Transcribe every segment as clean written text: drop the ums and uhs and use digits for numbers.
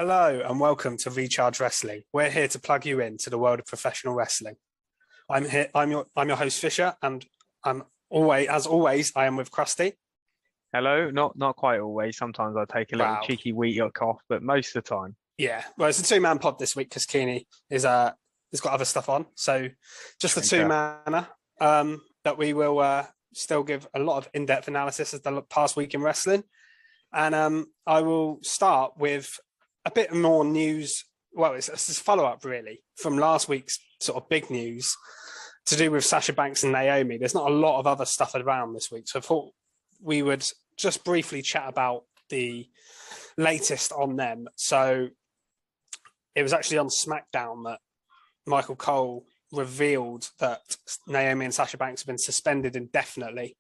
Hello and welcome to Recharge Wrestling. We're here to plug you in to the world of professional wrestling. I'm here. I'm your host Fisher, and I'm as always, I am with Krusty. Hello, not quite always. Sometimes I take a little cheeky week off, but most of the time. Yeah, well, it's a two-man pod this week because Keeney has got other stuff on, so just the two-manner that we will still give a lot of in-depth analysis of the past week in wrestling, and I will start with a bit more news. Well, it's a follow-up really from last week's sort of big news to do with Sasha Banks and Naomi. There's not a lot of other stuff around this week, so I thought we would just briefly chat about the latest on them. So it was actually on SmackDown that Michael Cole revealed that Naomi and Sasha Banks have been suspended indefinitely,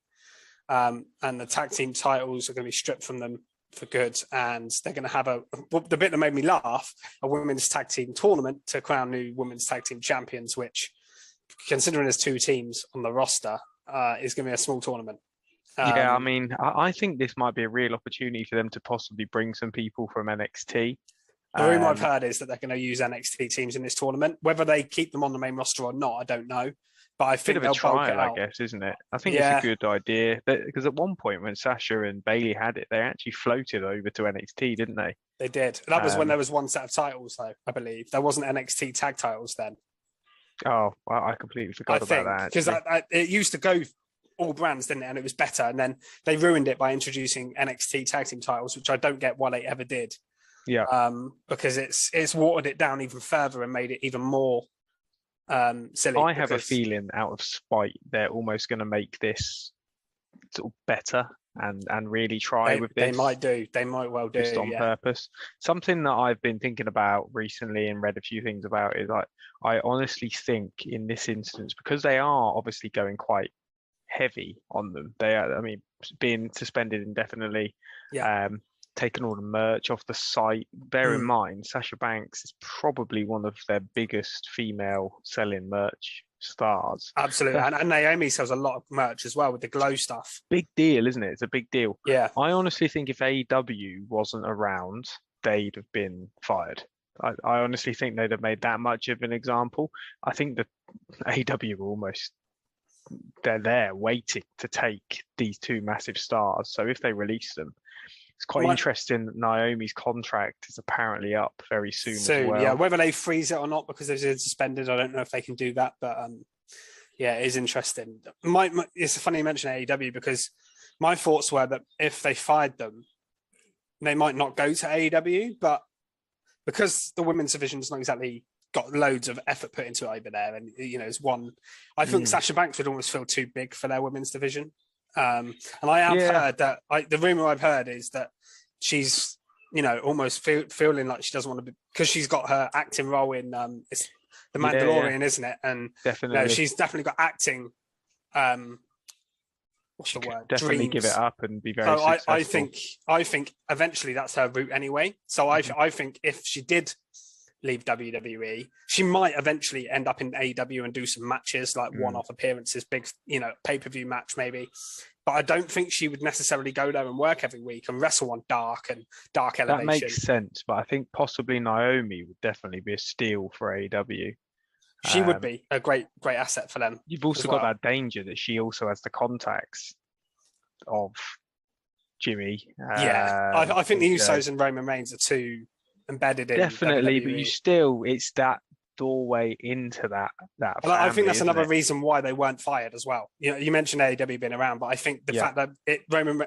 and the tag team titles are going to be stripped from them for good, and they're going to have the bit that made me laugh, a women's tag team tournament to crown new women's tag team champions, which, considering there's two teams on the roster, is going to be a small tournament. Yeah, I mean, I think this might be a real opportunity for them to possibly bring some people from NXT. The rumor I've heard is that they're going to use NXT teams in this tournament. Whether they keep them on the main roster or not, I don't know. But I think they'll bulk it out. I guess, isn't it? I think it's a good idea. Because at one point when Sasha and Bayley had it, they actually floated over to NXT, didn't they? They did. That was when there was one set of titles, though, I believe. There wasn't NXT tag titles then. Oh, I completely forgot about that. Because it used to go all brands, didn't it? And it was better. And then they ruined it by introducing NXT tag team titles, which I don't get why they ever did. Yeah. Because it's watered it down even further and made it even more silly. I have a feeling, out of spite, they're almost going to make this sort of better and really try with this. They might do. They might well do. Just on purpose. Something that I've been thinking about recently and read a few things about is I honestly think in this instance, because they are obviously going quite heavy on them. They are, I mean, being suspended indefinitely. Yeah. Taking all the merch off the site. Bear in mind, Sasha Banks is probably one of their biggest female selling merch stars. Absolutely. And Naomi sells a lot of merch as well with the glow stuff. Big deal, isn't it? It's a big deal. Yeah. I honestly think if AEW wasn't around, they'd have been fired. I honestly think they'd have made that much of an example. I think that AEW almost, they're there waiting to take these two massive stars. So if they release them, it's quite interesting that Naomi's contract is apparently up very soon as well. Yeah, whether they freeze it or not because they've been suspended, I don't know if they can do that. But yeah, it is interesting. It's funny you mention AEW because my thoughts were that if they fired them, they might not go to AEW. But because the women's division's not exactly got loads of effort put into it over there, and it's one, I think Sasha Banks would almost feel too big for their women's division. And I have heard that the rumor I've heard is that she's, almost feeling like she doesn't want to be, because she's got her acting role in it's The Mandalorian, isn't it? And definitely, she's definitely got acting. What's the word? Definitely dreams. Give it up and be very successful. I think eventually that's her route anyway. So I think if she did leave WWE, she might eventually end up in AEW and do some matches, like one-off appearances, big, pay-per-view match maybe. But I don't think she would necessarily go there and work every week and wrestle on Dark Elevation. That makes sense, but I think possibly Naomi would definitely be a steal for AEW. She would be a great asset for them. You've also got that danger that she also has the contacts of Jimmy. I think the Usos and Roman Reigns are too embedded in definitely, WWE. But it's that doorway into that family, I think that's another reason why they weren't fired as well. You mentioned AEW being around, but I think the fact that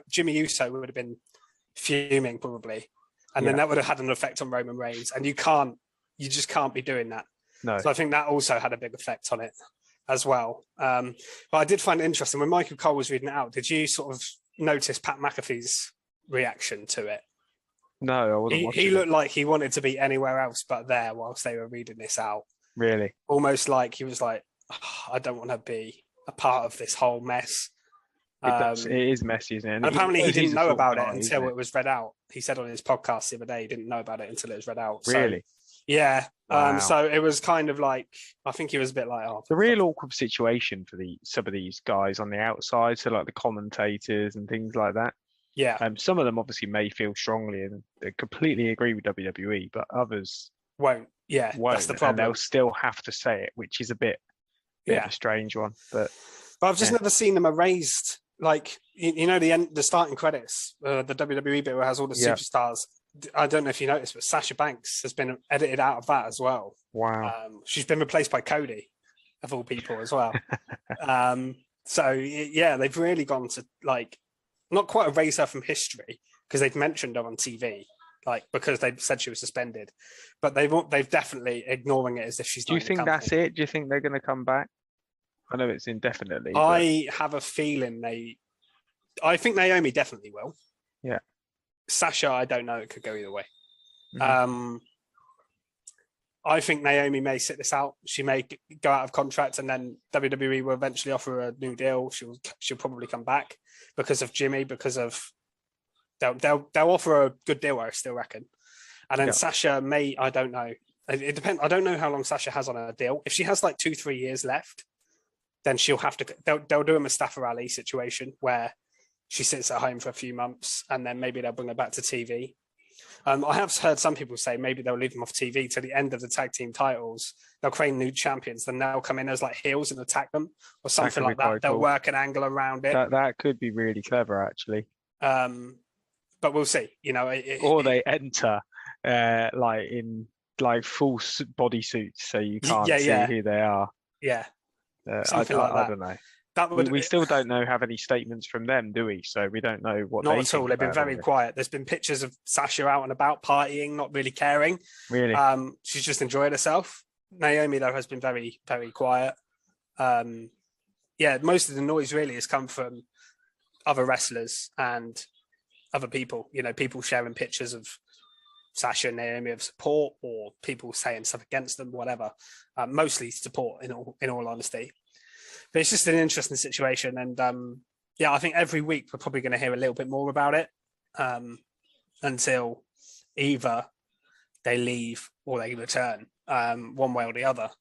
Jimmy Uso would have been fuming probably, and then that would have had an effect on Roman Reigns, and you just can't be doing that. No. So I think that also had a big effect on it as well. But I did find it interesting when Michael Cole was reading it out. Did you sort of notice Pat McAfee's reaction to it? No, I wasn't watching. He looked like he wanted to be anywhere else but there whilst they were reading this out. Really? Almost like he was like, I don't want to be a part of this whole mess. It is messy, isn't it? And apparently he didn't know about it until it was read out. He said on his podcast the other day he didn't know about it until it was read out. Really? Yeah. Wow. So it was kind of like, I think he was a bit like, it's a real awkward situation for some of these guys on the outside, so like the commentators and things like that. Yeah. Some of them obviously may feel strongly and they completely agree with WWE, but others won't. Yeah, won't, that's the and problem. they'll still have to say it, which is a bit of a strange one. But I've just never seen them erased. Like the starting credits, the WWE bit where it has all the superstars. I don't know if you noticed, but Sasha Banks has been edited out of that as well. Wow. She's been replaced by Cody, of all people, as well. So yeah, they've really gone to like not quite erase her from history because they've mentioned her on TV, like because they've said she was suspended, but they've definitely ignoring it as if she's. Do you think that's it? Do you think they're going to come back? I know it's indefinitely. I have a feeling I think Naomi definitely will. Yeah. Sasha, I don't know. It could go either way. Mm-hmm. I think Naomi may sit this out. She may go out of contract, and then WWE will eventually offer her a new deal. She'll probably come back because of Jimmy. Because of they'll offer her a good deal, I still reckon. And then Sasha may, I don't know. It depends. I don't know how long Sasha has on her deal. If she has like 2-3 years left, then she'll have to. They'll do a Mustafa Ali situation where she sits at home for a few months, and then maybe they'll bring her back to TV. I have heard some people say maybe they'll leave them off TV to the end of the tag team titles. They'll create new champions, then they'll come in as like heels and attack them or something like that. They'll work an angle around it. That could be really clever, actually. But we'll see. Or they enter like in like full body suits, so you can't see who they are. Yeah, something like that. I don't know. We still don't have any statements from them, do we? So we don't know what. Not at all. They've been very quiet. There's been pictures of Sasha out and about partying, not really caring. Really? She's just enjoyed herself. Naomi, though, has been very, very quiet. Most of the noise really has come from other wrestlers and other people. People sharing pictures of Sasha and Naomi of support, or people saying stuff against them, whatever. Mostly support, in all honesty. But it's just an interesting situation, and I think every week we're probably going to hear a little bit more about it until either they leave or they return, one way or the other.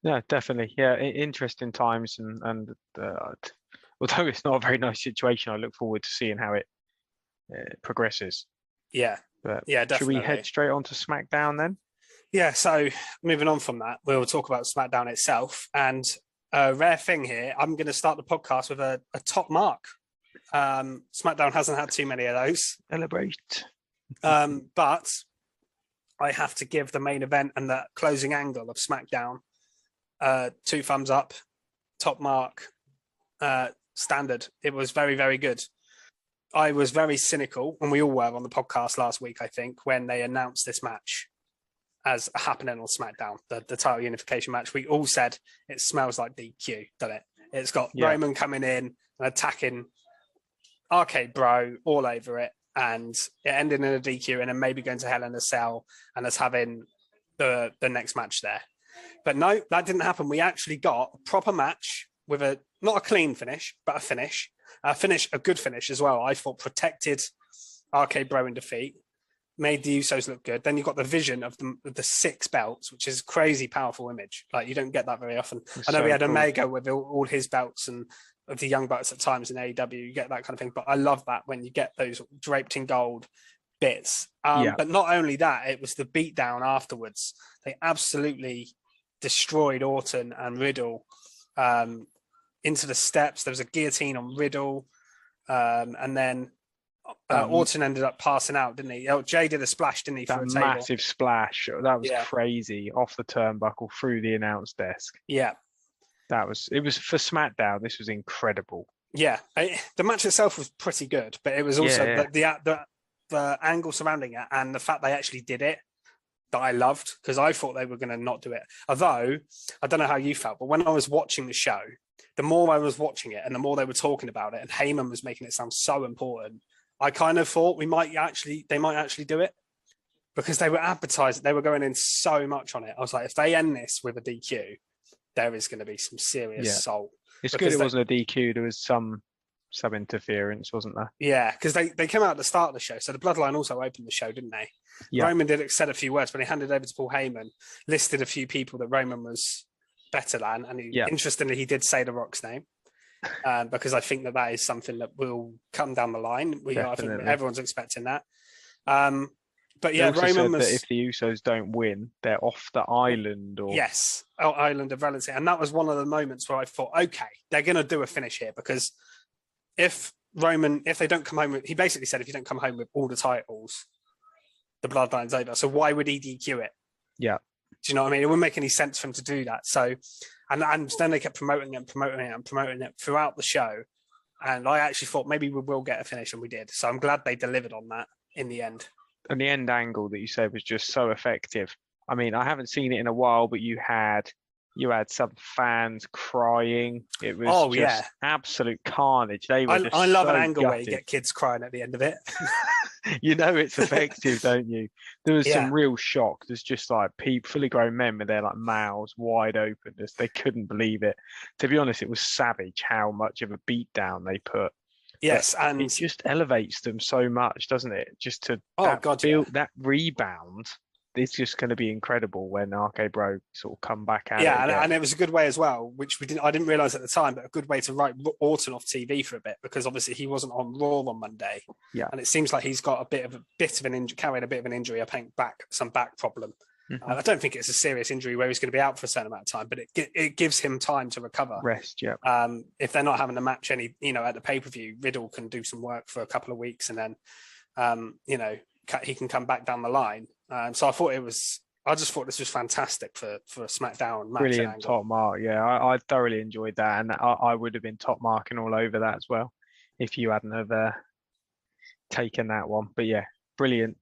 Yeah, definitely. Yeah, interesting times, and although it's not a very nice situation, I look forward to seeing how it progresses. Yeah, but definitely. Should we head straight on to SmackDown then? Yeah. So moving on from that, we'll talk about SmackDown itself, and a rare thing here. I'm going to start the podcast with a top mark. SmackDown hasn't had too many of those. Celebrate. But I have to give the main event and the closing angle of SmackDown 2 thumbs up. Top mark. Standard. It was very, very good. I was very cynical, and we all were on the podcast last week, I think, when they announced this match as happening on SmackDown, the title unification match. We all said it smells like DQ, doesn't it? It's got Roman coming in and attacking Arcade Bro all over it, and it ended in a DQ and then maybe going to Hell in a Cell and us having the next match there. But no, that didn't happen. We actually got a proper match with not a clean finish, but a finish. A good finish as well. I thought protected Arcade Bro in defeat, made the Usos look good. Then you got the vision of the 6 belts, which is a crazy powerful image. Like, you don't get that very often. I know we had Omega with all his belts and of the Young Bucks at times in AEW. You get that kind of thing. But I love that when you get those draped in gold bits. But not only that, it was the beatdown afterwards. They absolutely destroyed Orton and Riddle into the steps. There was a guillotine on Riddle, and then Orton ended up passing out, didn't he? Jay did a splash, didn't he? That for a table. Massive splash. That was crazy. Off the turnbuckle through the announce desk. Yeah. It was for SmackDown. This was incredible. Yeah. The match itself was pretty good, but it was also the angle surrounding it and the fact they actually did it that I loved, because I thought they were going to not do it. Although, I don't know how you felt, but when I was watching the show, the more I was watching it and the more they were talking about it, and Heyman was making it sound so important, I kind of thought they might actually do it, because they were advertising, they were going in so much on it. I was like, if they end this with a DQ, there is going to be some serious salt. It's good it wasn't a DQ. There was some interference, wasn't there? Yeah, because they came out at the start of the show. So the Bloodline also opened the show, didn't they? Yeah. Roman said a few words, but he handed over to Paul Heyman, listed a few people that Roman was better than. And interestingly, he did say The Rock's name. because I think that is something that will come down the line. I think everyone's expecting that. But yeah, Roman was... that if the Usos don't win, they're off the island. Or Yes, island of relative. And that was one of the moments where I thought, okay, they're going to do a finish here, because if they don't come home with... He basically said, if you don't come home with all the titles, the bloodline's over. So why would he DQ it? Yeah. Do you know what I mean? It wouldn't make any sense for him to do that. So, and then they kept promoting it throughout the show. And I actually thought maybe we will get a finish, and we did. So I'm glad they delivered on that in the end. And the end angle that you said was just so effective. I mean, I haven't seen it in a while, but you had some fans crying. It was absolute carnage. They were I love an angle where you get kids crying at the end of it. You know it's effective, don't you? There was some real shock. There's just like fully grown men with their like mouths wide open. They couldn't believe it. To be honest, it was savage how much of a beatdown they put. Yes, but and it just elevates them so much, doesn't it? Just to that rebound. It's just going to be incredible when RK Bro sort of come back out. Yeah, and it was a good way as well, which I didn't realize at the time, but a good way to write Orton off TV for a bit, because obviously he wasn't on Raw on Monday. Yeah, and it seems like he's got a bit of an injury, carrying a bit of an injury. I think some back problem. Mm-hmm. I don't think it's a serious injury where he's going to be out for a certain amount of time, but it gives him time to recover. Rest, yeah. If they're not having a match at the pay-per-view, Riddle can do some work for a couple of weeks, and then he can come back down the line. So I just thought this was fantastic for a SmackDown match. Brilliant top mark, yeah. I thoroughly enjoyed that, and I would have been top marking all over that as well if you hadn't have taken that one. But yeah, brilliant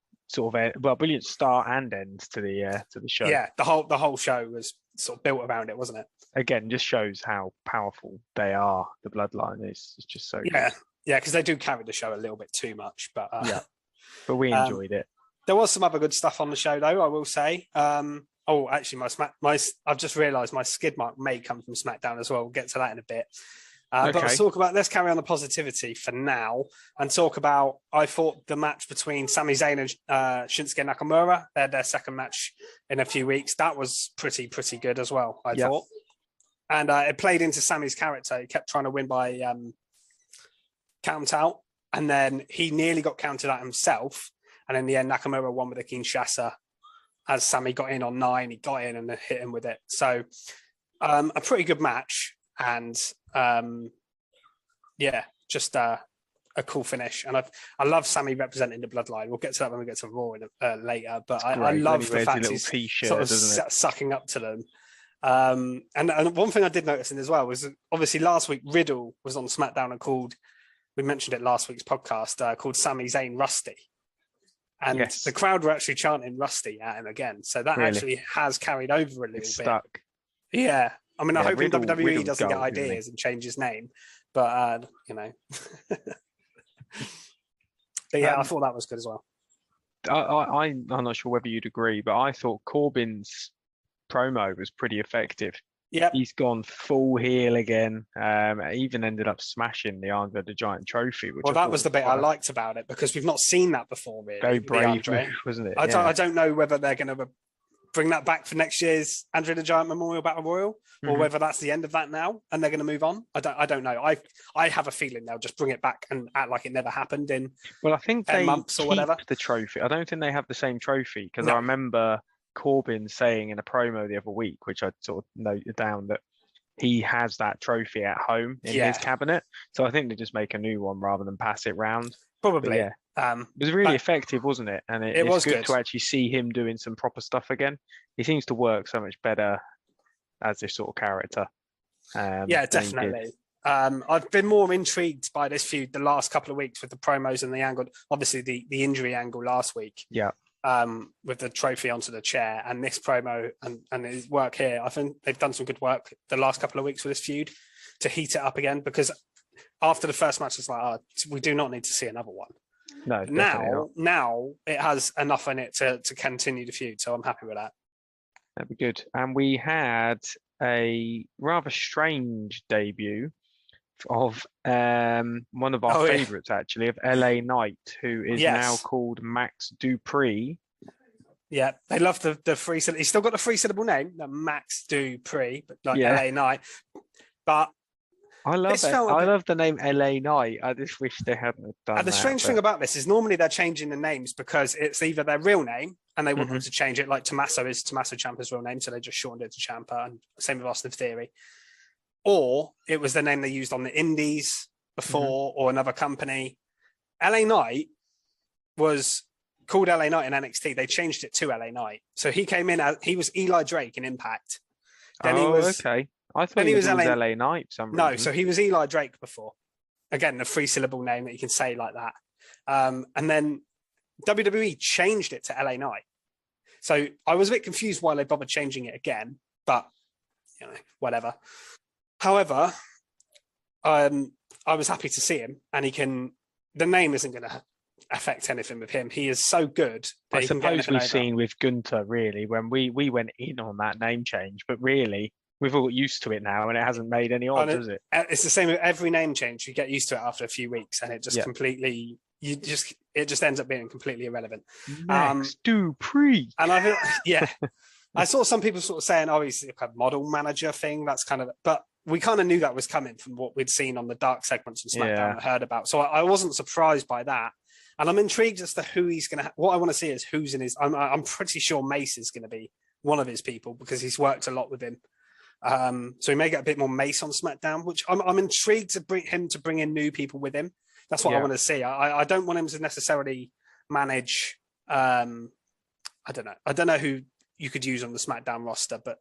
brilliant start and end to the show. Yeah, the whole show was sort of built around it, wasn't it? Again, just shows how powerful they are. The bloodline is just so good. Yeah, because they do carry the show a little bit too much, but but we enjoyed it. There was some other good stuff on the show, though, I will say. Actually, I've just realised my skid mark may come from SmackDown as well. We'll get to that in a bit. Okay. But let's carry on the positivity for now and talk about, I thought the match between Sami Zayn and Shinsuke Nakamura, they had their second match in a few weeks. That was pretty good as well, I thought. And it played into Sami's character. He kept trying to win by count out, and then he nearly got counted out himself. And in the end, Nakamura won with a Kinshasa. As Sami got in on 9, he got in and hit him with it. So a pretty good match. And just a cool finish. And I love Sami representing the bloodline. We'll get to that when we get to Raw later. But I love the fact he's sort of sucking up to them. And one thing I did notice in as well was, obviously last week Riddle was on SmackDown and we mentioned it last week's podcast, called Sami Zayn Rusty. And the crowd were actually chanting Rusty at him again. So that actually has carried over a little bit. Stuck. Yeah. I mean, I hope WWE Riddle doesn't get ideas and change his name. But, But yeah, I thought that was good as well. I'm not sure whether you'd agree, but I thought Corbin's promo was pretty effective. Yep. He's gone full heel again. Even ended up smashing the Andre the Giant trophy. That was the bit I liked about it, because we've not seen that before, really. Very brave move, wasn't it? I don't know whether they're going to bring that back for next year's Andre the Giant Memorial Battle Royal, or whether that's the end of that now and they're going to move on. I don't know. I have a feeling they'll just bring it back and act like it never happened in I think 10 months or whatever. The trophy. I don't think they have the same trophy, because I remember Corbin saying in a promo the other week, which I sort of noted down, that he has that trophy at home in his cabinet. So I think they just make a new one rather than pass it round. Probably. It was really effective, wasn't it? And it was good to actually see him doing some proper stuff again. He seems to work so much better as this sort of character. Definitely. I've been more intrigued by this feud the last couple of weeks with the promos and the angle. Obviously, the injury angle last week. Yeah. With the trophy onto the chair, and this promo and his work here. I think they've done some good work the last couple of weeks with this feud to heat it up again, because after the first match, it's like, we do not need to see another one. No, now it has enough in it to continue the feud, so I'm happy with that. That'd be good. And we had a rather strange debut of one of our favourites, actually, of LA Knight, who is now called Max Dupree. Yeah, they love the free syllable. He's still got the free syllable name, Max Dupree, but LA Knight. But I love This it. felt a I bit- love the name LA Knight. I just wish they hadn't done And the that. strange thing about this is normally they're changing the names because it's either their real name and they want them to change it, like Tommaso is Tommaso Ciampa's real name, so they just shortened it to Ciampa, and same with Austin Theory. Or it was the name they used on the Indies before or another company. LA Knight was called LA Knight in NXT. They changed it to LA Knight. So he came in he was Eli Drake in Impact. Then he was okay. I thought he was LA Knight for some reason. No, so he was Eli Drake before. Again, the 3-syllable name that you can say like that. And then WWE changed it to LA Knight. So I was a bit confused why they bothered changing it again, but whatever. However, I was happy to see him, and the name isn't going to affect anything with him. He is so good. I suppose we've seen with Gunther, really, when we went in on that name change, but really, we've all got used to it now, and it hasn't made any odds, has it? It's the same with every name change. You get used to it after a few weeks, and it just completely, it just ends up being completely irrelevant. Next, Dupree. And I feel, I saw some people sort of saying, "Oh, he's like a model manager thing." That's kind of, but we kind of knew that was coming from what we'd seen on the dark segments and SmackDown. I heard about, so I wasn't surprised by that. And I'm intrigued as to who he's going to. What I want to see is who's in his. I'm pretty sure Mace is going to be one of his people because he's worked a lot with him. So he may get a bit more Mace on SmackDown, which I'm intrigued to bring in new people with him. That's what I want to see. I don't want him to necessarily manage. I don't know who you could use on the SmackDown roster, but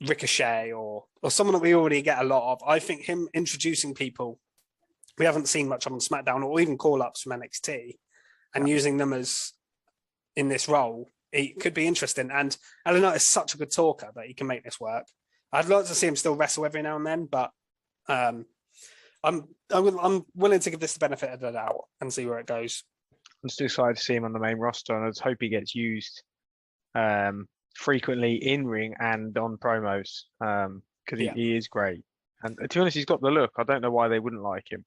Ricochet or someone that we already get a lot of. I think him introducing people we haven't seen much on SmackDown or even call-ups from NXT and using them as in this role, it could be interesting. And LA Knight is such a good talker that he can make this work. I'd like to see him still wrestle every now and then, but I'm willing to give this the benefit of the doubt and see where it goes. I'm still excited to see him on the main roster, and I just hope he gets used frequently in ring and on promos because he is great. And to be honest, he's got the look. I don't know why they wouldn't like him.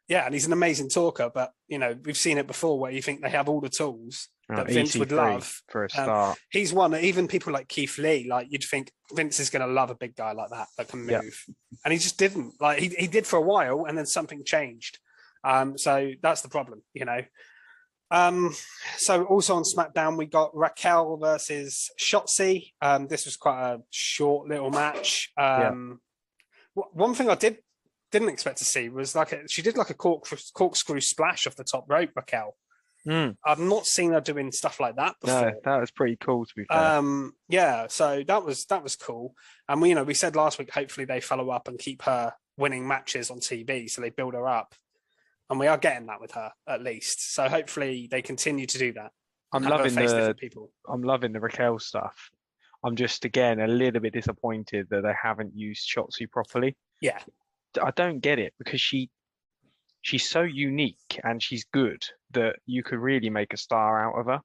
Yeah, and he's an amazing talker, but we've seen it before where you think they have all the tools that Vince would love for a start. He's one that even people like Keith Lee, like you'd think Vince is going to love a big guy like that can move, and he just didn't. Like he did for a while, and then something changed. So that's the problem, So also on SmackDown we got Raquel versus Shotzi. This was quite a short little match. One thing I didn't expect to see was she did like a corkscrew splash off the top rope, Raquel. I've not seen her doing stuff like that before. No, that was pretty cool to be fair. So that was cool. And we said last week, hopefully they follow up and keep her winning matches on TV, so they build her up. And we are getting that with her at least. So hopefully they continue to do that. I'm loving the Raquel stuff. I'm just again a little bit disappointed that they haven't used Shotzi properly. Yeah. I don't get it because she's so unique and she's good that you could really make a star out of her.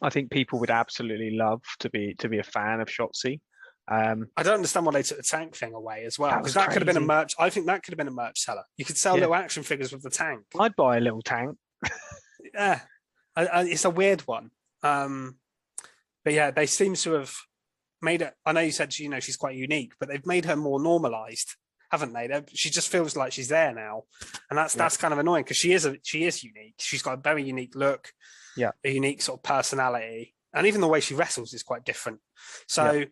I think people would absolutely love to be a fan of Shotzi. I don't understand why they took the tank thing away as well, because that could have been a merch. I think that could have been a merch seller. You could sell little action figures with the tank. I'd buy a little tank. Yeah, it's a weird one. But yeah, they seem to have made it. I know you said she's quite unique, but they've made her more normalized, haven't they? She just feels like she's there now, and that's kind of annoying because she is unique. She's got a very unique look, a unique sort of personality, and even the way she wrestles is quite different. So.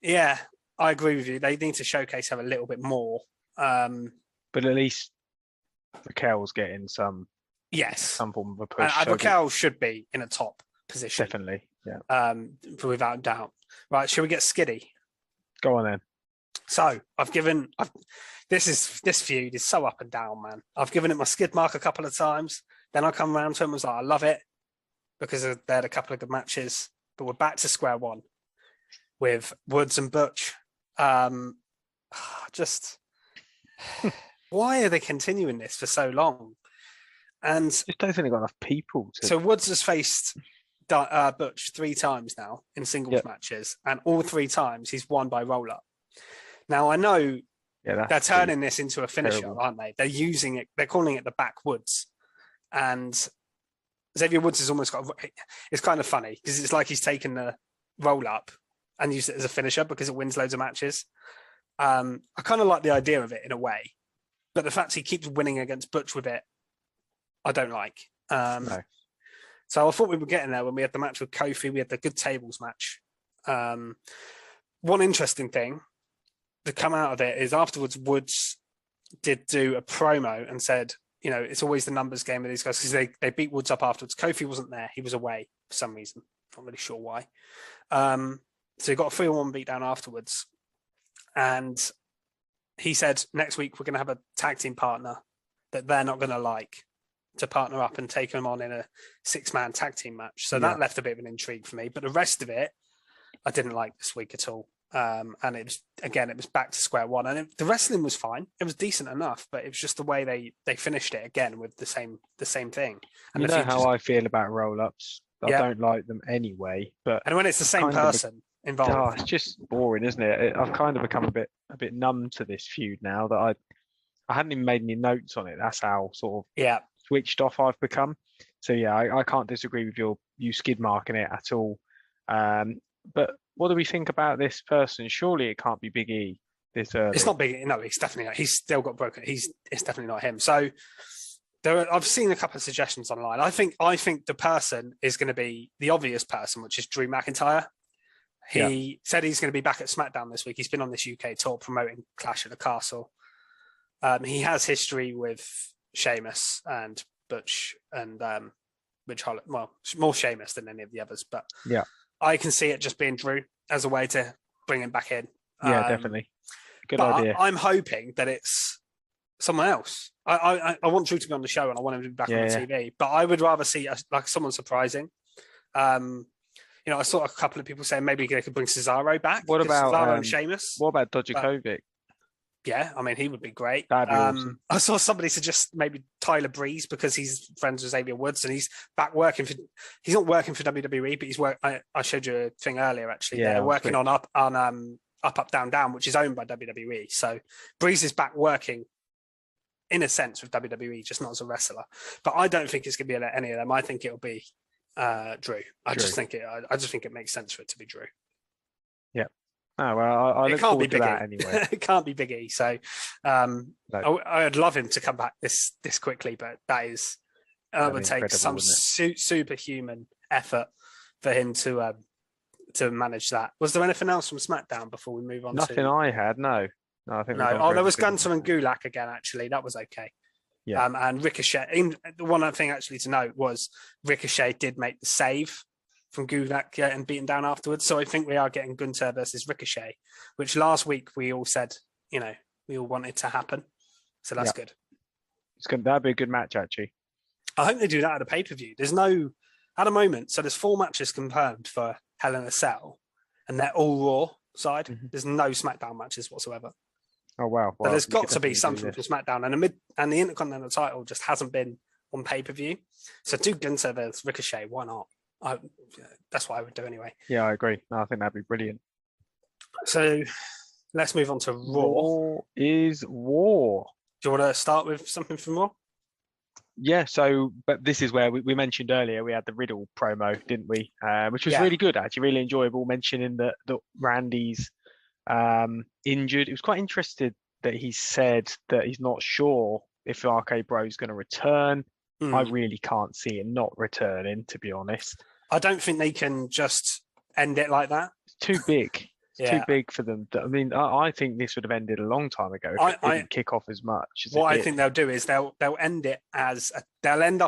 Yeah, I agree with you. They need to showcase her a little bit more. But at least Raquel's getting some form of a push. Raquel should be in a top position. Definitely, yeah. Without doubt. Right, shall we get skiddy? Go on then. So this feud is so up and down, man. I've given it my skid mark a couple of times. Then I come around to it and was like, I love it because they had a couple of good matches. But we're back to square one with Woods and Butch. Just why are they continuing this for so long? And just don't think they've got enough people to. So Woods has faced Butch 3 times now in singles matches, and all 3 times he's won by roll up. Now I know they're turning this into a finisher, aren't they? They're using it. They're calling it the backwoods, and Xavier Woods has almost got. It's kind of funny because it's like he's taken the roll up and used it as a finisher because it wins loads of matches. I kind of like the idea of it in a way, but the fact he keeps winning against Butch with it, I don't like. No. So I thought we were getting there when we had the match with Kofi. We had the good tables match. One interesting thing to come out of it is afterwards Woods did do a promo and said, you know, it's always the numbers game with these guys because they beat Woods up afterwards. Kofi wasn't there. He was away for some reason. Not really sure why. So he got a 3-1 beat down afterwards. And he said, next week we're going to have a tag team partner that they're not going to like to partner up and take them on in a 6-man tag team match. So that left a bit of an intrigue for me. But the rest of it, I didn't like this week at all. And it was back to square one. And the wrestling was fine. It was decent enough, but it was just the way they finished it again with the same thing. And you know how I feel about roll-ups. I don't like them anyway. But and when it's the same person involved, it's just boring, isn't it? I've kind of become a bit numb to this feud now that I hadn't even made any notes on it. That's how sort of switched off I've become. So I can't disagree with you skid marking it at all. But what do we think about this person? Surely it can't be Big E this early. It's not Big E. No, he's definitely not. He's still got broken. It's definitely not him. So I've seen a couple of suggestions online. I think the person is going to be the obvious person, which is Drew McIntyre. He said he's going to be back at SmackDown this week. He's been on this UK tour promoting Clash at the Castle. He has history with Sheamus and Butch and Ridge Holland. Well, more Sheamus than any of the others, but I can see it just being Drew as a way to bring him back in. Yeah, definitely. Good idea. I'm hoping that it's someone else. I want Drew to be on the show and I want him to be back on the TV, but I would rather see like someone surprising. You know, I saw a couple of people saying maybe they could bring Cesaro back. What about Cesaro and Sheamus? What about Dojakovic? Yeah, I mean, he would be great. That'd be awesome. I saw somebody suggest maybe Tyler Breeze because he's friends with Xavier Woods and he's back working for. He's not working for WWE, but he's I showed you a thing earlier actually. They're working on Up, Down, Down, which is owned by WWE. So Breeze is back working in a sense with WWE, just not as a wrestler. But I don't think it's going to be any of them. I think it'll be Drew. I just think it makes sense for it to be Drew. Yeah. Oh, well, I look forward to that anyway. It can't be Big E. So I'd love him to come back this quickly, but that would take some superhuman effort for him to manage that. Was there anything else from SmackDown before we move on? Nothing I had, no. I think no. There was Gunther and Gulak again, actually. That was okay. Yeah. And Ricochet. The one thing actually to note was Ricochet did make the save from Gulak and beaten down afterwards. So I think we are getting Gunther versus Ricochet, which last week we all said, we all wanted to happen. So that's good. That'd be a good match, actually. I hope they do that at a pay-per-view. There's no, at the moment, so there's 4 matches confirmed for Hell in a Cell, and they're all Raw side. Mm-hmm. There's no SmackDown matches whatsoever. Oh, wow. But there's got to be something from SmackDown, and the Intercontinental title just hasn't been on pay-per-view. So do Gunther versus Ricochet, why not? That's what I would do anyway. Yeah, I agree. I think that'd be brilliant. So let's move on to Raw. Raw is War. Do you want to start with something from Raw? Yeah, but this is where we mentioned earlier, we had the Riddle promo, didn't we? Which was really good, actually, really enjoyable, mentioning that Randy's injured. It was quite interesting that he said that he's not sure if RK Bro's going to return. I really can't see him not returning, to be honest. I don't think they can just end it like that. It's too big. It's too big for them. I mean, I think this would have ended a long time ago if it didn't kick off as much. What I think they'll do is they'll end it they'll end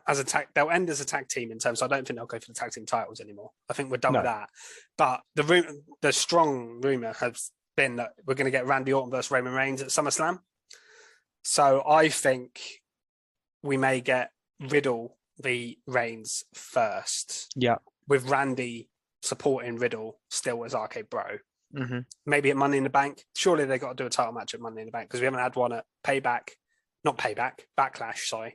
as a tag team in terms. I don't think they'll go for the tag team titles anymore. I think we're done with that. But the strong rumor has been that we're going to get Randy Orton versus Roman Reigns at SummerSlam. So I think we may get Riddle v Reigns first. Yeah. With Randy supporting Riddle still as RK Bro. Mm-hmm. Maybe at Money in the Bank. Surely they got to do a title match at Money in the Bank because we haven't had one at Backlash, or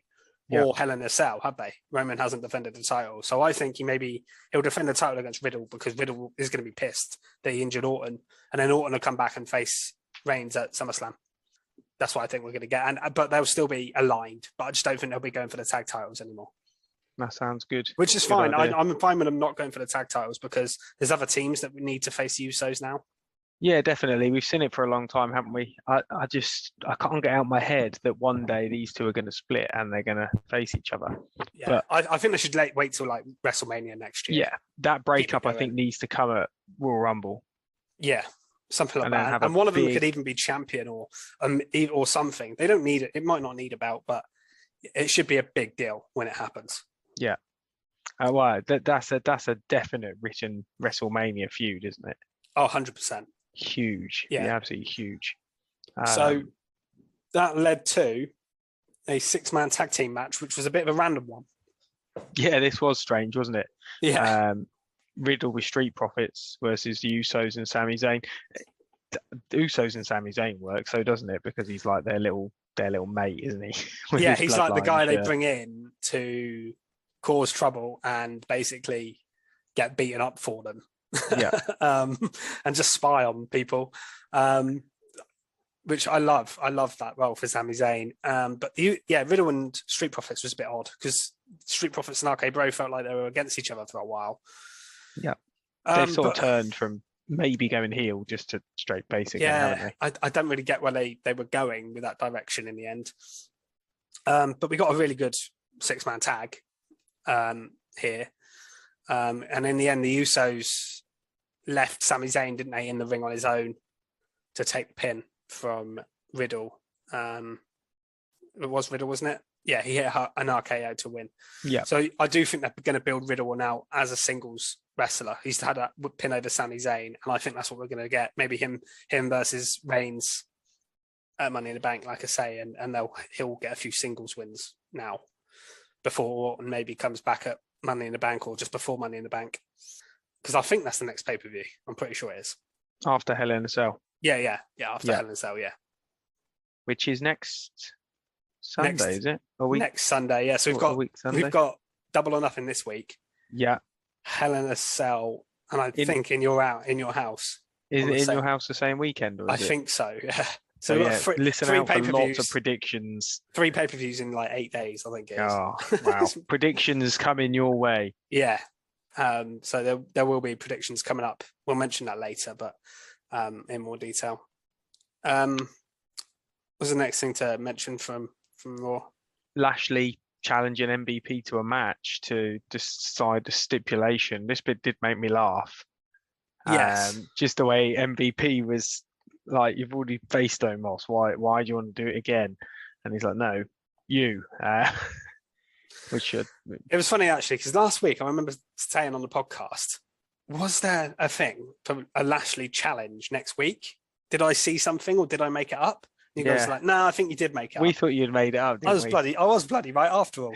Hell in a Cell, have they? Roman hasn't defended the title. So I think he'll defend the title against Riddle because Riddle is going to be pissed that he injured Orton. And then Orton will come back and face Reigns at SummerSlam. That's what I think we're going to get. But they'll still be aligned. But I just don't think they'll be going for the tag titles anymore. That sounds good. Which is fine. I'm fine with them not going for the tag titles because there's other teams that we need to face the Usos now. Yeah, definitely. We've seen it for a long time, haven't we? I can't get out my head that one day these two are going to split and they're going to face each other. Yeah, But I think they should wait till like WrestleMania next year. yeah, that breakup I think needs to come at Royal Rumble. Yeah, something like And then that. have And a one of them big- could even be champion or something. They don't need it. It might not need a belt, but it should be a big deal when it happens. Yeah. Well, that's a definite written WrestleMania feud, isn't it? Oh, 100%. Huge. Yeah. Absolutely huge. So that led to a 6-man tag team match, which was a bit of a random one. Yeah, this was strange, wasn't it? Yeah. Riddle with Street Profits versus the Usos and Sami Zayn. The Usos and Sami Zayn work, so doesn't it? Because he's like their little mate, isn't he? Yeah, he's like the guy they bring in to cause trouble and basically get beaten up for them. Yeah. And just spy on people. Which I love. I love that role for Sami Zayn. But Riddle and Street Profits was a bit odd because Street Profits and RK Bro felt like they were against each other for a while. Yeah. They've sort of turned from maybe going heel just to straight basic. Yeah, haven't they? I don't really get where they were going with that direction in the end. But we got a really good 6-man tag here. And in the end, the Usos left Sami Zayn, didn't they, in the ring on his own to take the pin from Riddle. It was Riddle, wasn't it? Yeah, he hit an RKO to win. Yeah. So I do think they're going to build Riddle now as a singles wrestler. He's had a pin over Sami Zayn, and I think that's what we're going to get. Maybe him versus Reigns at Money in the Bank, like I say, and he'll get a few singles wins now before Orton maybe comes back at Money in the Bank or just before Money in the Bank. Because I think that's the next pay-per-view. I'm pretty sure it is. After Hell in a Cell. Yeah, after Hell in a Cell, yeah. Which is next Sunday, is it? Next Sunday, yeah. So we've got Double or Nothing this week. Yeah. Hell in a Cell, and I think in your house. Is it in your house the same weekend? Or I think so, yeah. So yeah, listen out for lots of predictions. 3 pay-per-views in like 8 days, I think it is. Oh, wow. Predictions coming your way. Yeah. So there will be predictions coming up. We'll mention that later, but in more detail. What's the next thing to mention from Raw? Lashley challenging MVP to a match to decide the stipulation. This bit did make me laugh. Yes. Just the way MVP was like, you've already faced Omos. Why do you want to do it again? And he's like, no, you. It was funny actually, because last week I remember saying on the podcast, was there a thing for a Lashley challenge next week? Did I see something or did I make it up? And you guys were like, no, I think you did make it up. We thought you'd made it up. I was bloody right after all.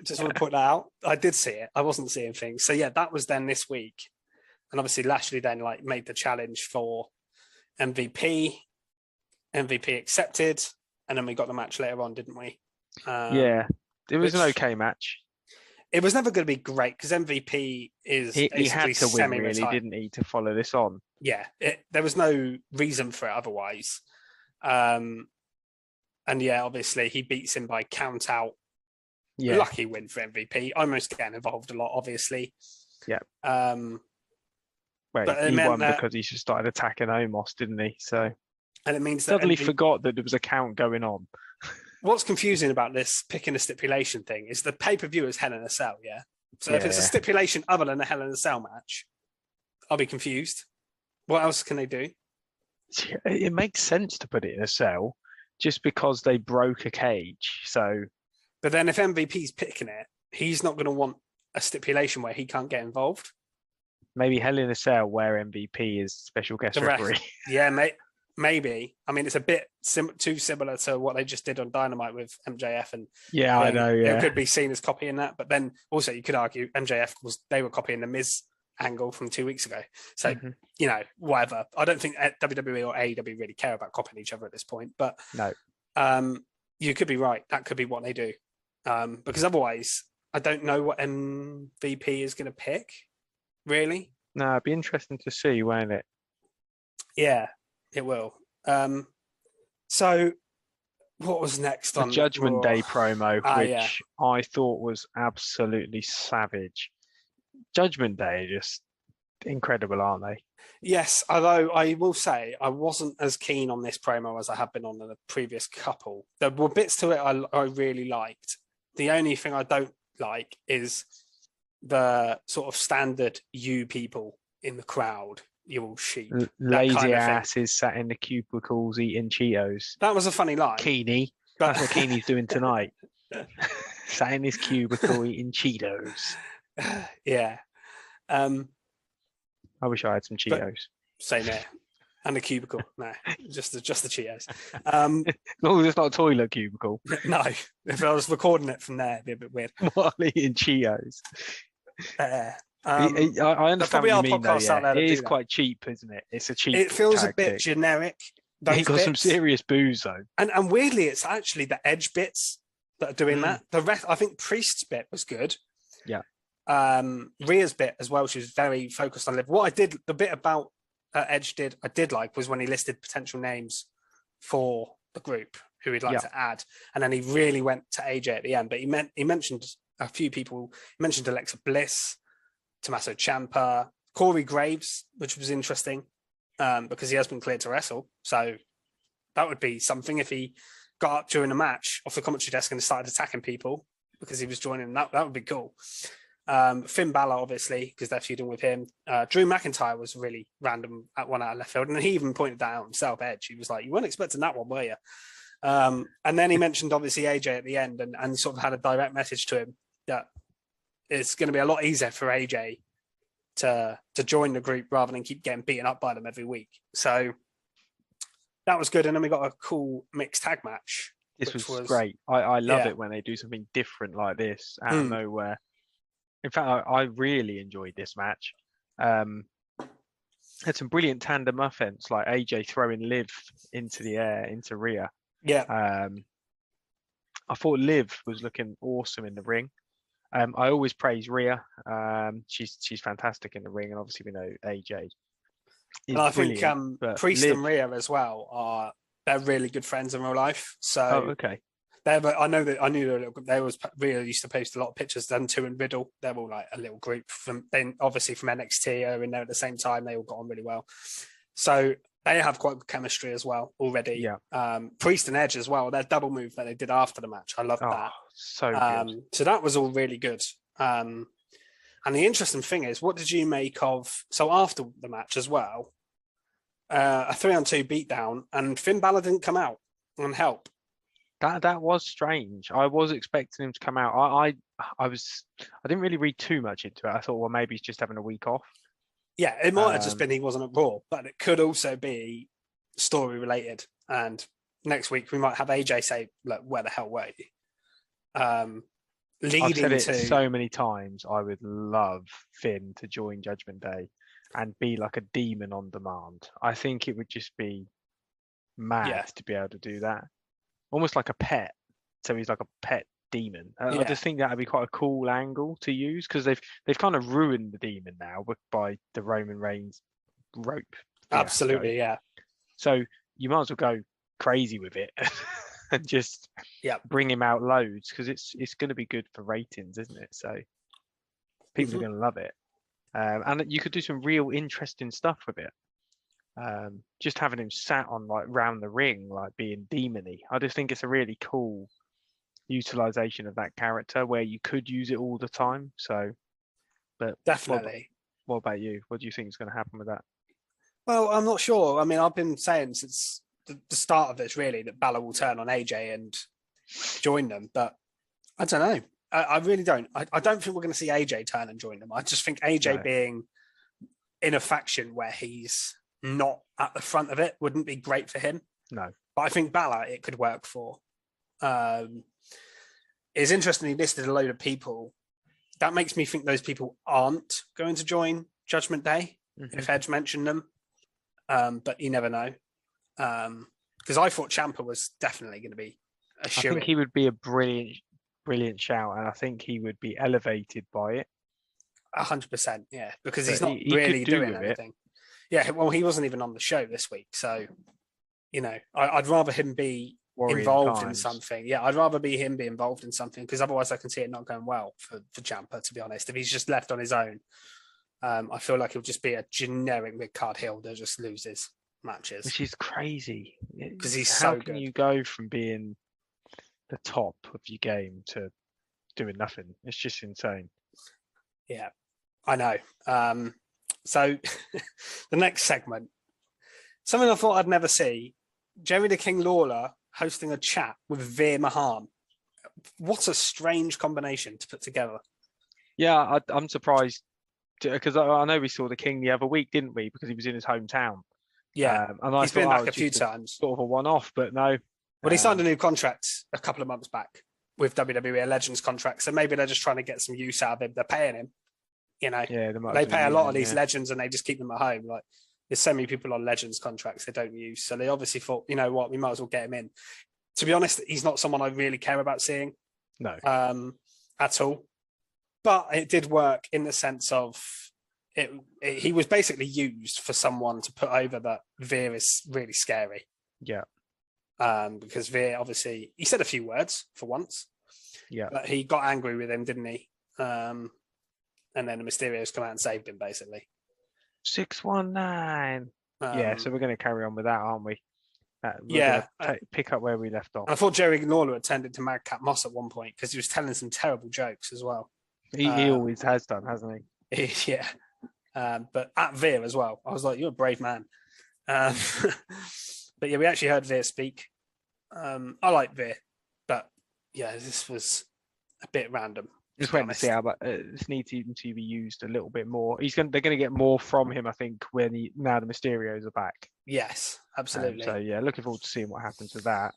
Just want to point that out. I did see it. I wasn't seeing things. So yeah, that was then this week. And obviously Lashley then like made the challenge for MVP. MVP accepted. And then we got the match later on, didn't we? Yeah, it was an okay match. It was never going to be great because MVP is he had to win, really, didn't he, to follow this on? Yeah, there was no reason for it otherwise. And yeah, obviously he beats him by count out. Yeah. Lucky win for MVP. Almost getting involved a lot, obviously. Yeah. But he won because he just started attacking Omos, didn't he? So, and it means suddenly forgot that there was a count going on. What's confusing about this picking a stipulation thing is the pay-per-view is Hell in a Cell, yeah? So if it's a stipulation other than a Hell in a Cell match, I'll be confused. What else can they do? It makes sense to put it in a cell just because they broke a cage. So, but then if MVP's picking it, he's not going to want a stipulation where he can't get involved. Maybe Hell in a Cell where MVP is special guest referee. Yeah, mate. Maybe. I mean, it's a bit too similar to what they just did on Dynamite with MJF, and I know. Yeah, it could be seen as copying that. But then also, you could argue MJF they were copying the Miz angle from 2 weeks ago. So whatever. I don't think WWE or AEW really care about copying each other at this point. But no, you could be right. That could be what they do. Because otherwise, I don't know what MVP is going to pick. Really? No, it'd be interesting to see, won't it? Yeah. It will. So, what was next on the Judgment Day promo, which I thought was absolutely savage. Judgment Day, just incredible, aren't they? Yes, although I will say I wasn't as keen on this promo as I have been on the previous couple. There were bits to it I really liked. The only thing I don't like is the sort of standard you people in the crowd, you all sheep. Lazy kind of asses sat in the cubicles eating Cheetos. That was a funny line. Keeney. That's what Keeney's doing tonight. Sat in his cubicle eating Cheetos. Yeah. I wish I had some Cheetos. Same here. And a cubicle. No, just the Cheetos. No, it's not a toilet cubicle. No. If I was recording it from there, it'd be a bit weird. While eating Cheetos. I understand what you mean, though. Yeah. It is quite cheap, isn't it? It's a cheap It feels tactic. a bit generic. He got some serious booze, though. And weirdly, it's actually the Edge bits that are doing that. The rest, I think Priest's bit was good. Yeah. Rhea's bit as well, she was very focused on Liv. The bit about Edge I did like was when he listed potential names for the group who he'd like to add, and then he really went to AJ at the end. But he mentioned a few people. He mentioned Alexa Bliss, Tommaso Ciampa, Corey Graves, which was interesting because he has been cleared to wrestle. So that would be something if he got up during a match off the commentary desk and started attacking people because he was joining. That would be cool. Finn Balor, obviously, because they're feuding with him. Drew McIntyre was really random at one out of left field, and he even pointed that out himself, Edge. He was like, you weren't expecting that one, were you? And then he mentioned, obviously, AJ at the end and sort of had a direct message to him that it's going to be a lot easier for AJ to join the group rather than keep getting beaten up by them every week. So that was good. And then we got a cool mixed tag match. This was great. I love it when they do something different like this out of nowhere. In fact, I really enjoyed this match. Had some brilliant tandem offense, like AJ throwing Liv into the air, into Rhea. Yeah. I thought Liv was looking awesome in the ring. I always praise Rhea. She's fantastic in the ring, and obviously we know AJ. And I think Priest and Rhea as well they're really good friends in real life. So okay. I knew they were a little group. Rhea used to post a lot of pictures. Them two and Riddle, they're all like a little group obviously from NXT are in there at the same time. They all got on really well. So they have quite good chemistry as well already. Yeah. Priest and Edge as well. Their double move that they did after the match, I love that. So good. So that was all really good. And the interesting thing is, what did you make of? So after the match as well, a 3-on-2 beatdown, and Finn Balor didn't come out and help. That was strange. I was expecting him to come out. I didn't really read too much into it. I thought, well, maybe he's just having a week off. Yeah, it might have just been he wasn't at Raw, but it could also be story related. And next week we might have AJ say, "Look, where the hell were you?" I've said it so many times. I would love Finn to join Judgment Day and be like a demon on demand. I think it would just be mad to be able to do that. Almost like a pet. So he's like a pet demon. I just think that would be quite a cool angle to use because they've kind of ruined the demon now by the Roman Reigns rope. Absolutely, yeah. So you might as well go crazy with it and just bring him out loads because it's going to be good for ratings, isn't it? So people are going to love it. And you could do some real interesting stuff with it. Just having him sat on like round the ring, like being demony. I just think it's a really cool utilization of that character where you could use it all the time. So, but definitely. What about you? What do you think is going to happen with that? Well, I'm not sure. I mean, I've been saying since the start of this really that Balor will turn on AJ and join them, but I don't know. I really don't. I don't think we're going to see AJ turn and join them. I just think AJ being in a faction where he's not at the front of it wouldn't be great for him. No. But I think Balor it could work for. It's interesting he listed a load of people. That makes me think those people aren't going to join Judgment Day if Edge mentioned them. But you never know. Because I thought Ciampa was definitely going to be a shoe-in. I think he would be a brilliant shout, and I think he would be elevated by it. 100%, yeah, because he's not really doing anything. Yeah, well, he wasn't even on the show this week, so you know, I'd rather him be involved in something. Yeah, I'd rather be him be involved in something because otherwise, I can see it not going well for Ciampa. To be honest, if he's just left on his own, I feel like he'll just be a generic mid-card heel that just loses matches. Which is crazy. Because he's How so can good. you go from being the top of your game to doing nothing? It's just insane. Yeah, I know. So the next segment, something I thought I'd never see, Jerry the King Lawler hosting a chat with Veer Mahan. What a strange combination to put together. Yeah, I'm surprised because I know we saw the King the other week, didn't we? Because he was in his hometown. Yeah, and I he's thought, been back a it's few just times. Sort of a one-off, but no. Well, he signed a new contract a couple of months back with WWE, a Legends contract. So maybe they're just trying to get some use out of him. They're paying him. You know, Yeah, they pay a lot of these Legends and they just keep them at home. Like, there's so many people on Legends contracts they don't use. So they obviously thought, you know what, we might as well get him in. To be honest, he's not someone I really care about seeing. No. At all. But it did work in the sense of he was basically used for someone to put over that Veer is really scary. Yeah. Because Veer, obviously, he said a few words for once. Yeah. But he got angry with him, didn't he? And then the Mysterios come out and saved him, basically. 619. Yeah, so we're going to carry on with that, aren't we? Pick up where we left off. I thought Jerry Lawler had turned into Madcap Moss at one point because he was telling some terrible jokes as well. He always has done, hasn't he? Yeah. But at Veer as well. I was like, you're a brave man. But yeah, we actually heard Veer speak. I like Veer, but yeah, this was a bit random. Just waiting to see how, but this needs even to be used a little bit more. They're going to get more from him, I think, when now the Mysterios are back. Yes, absolutely. So yeah, looking forward to seeing what happens with that.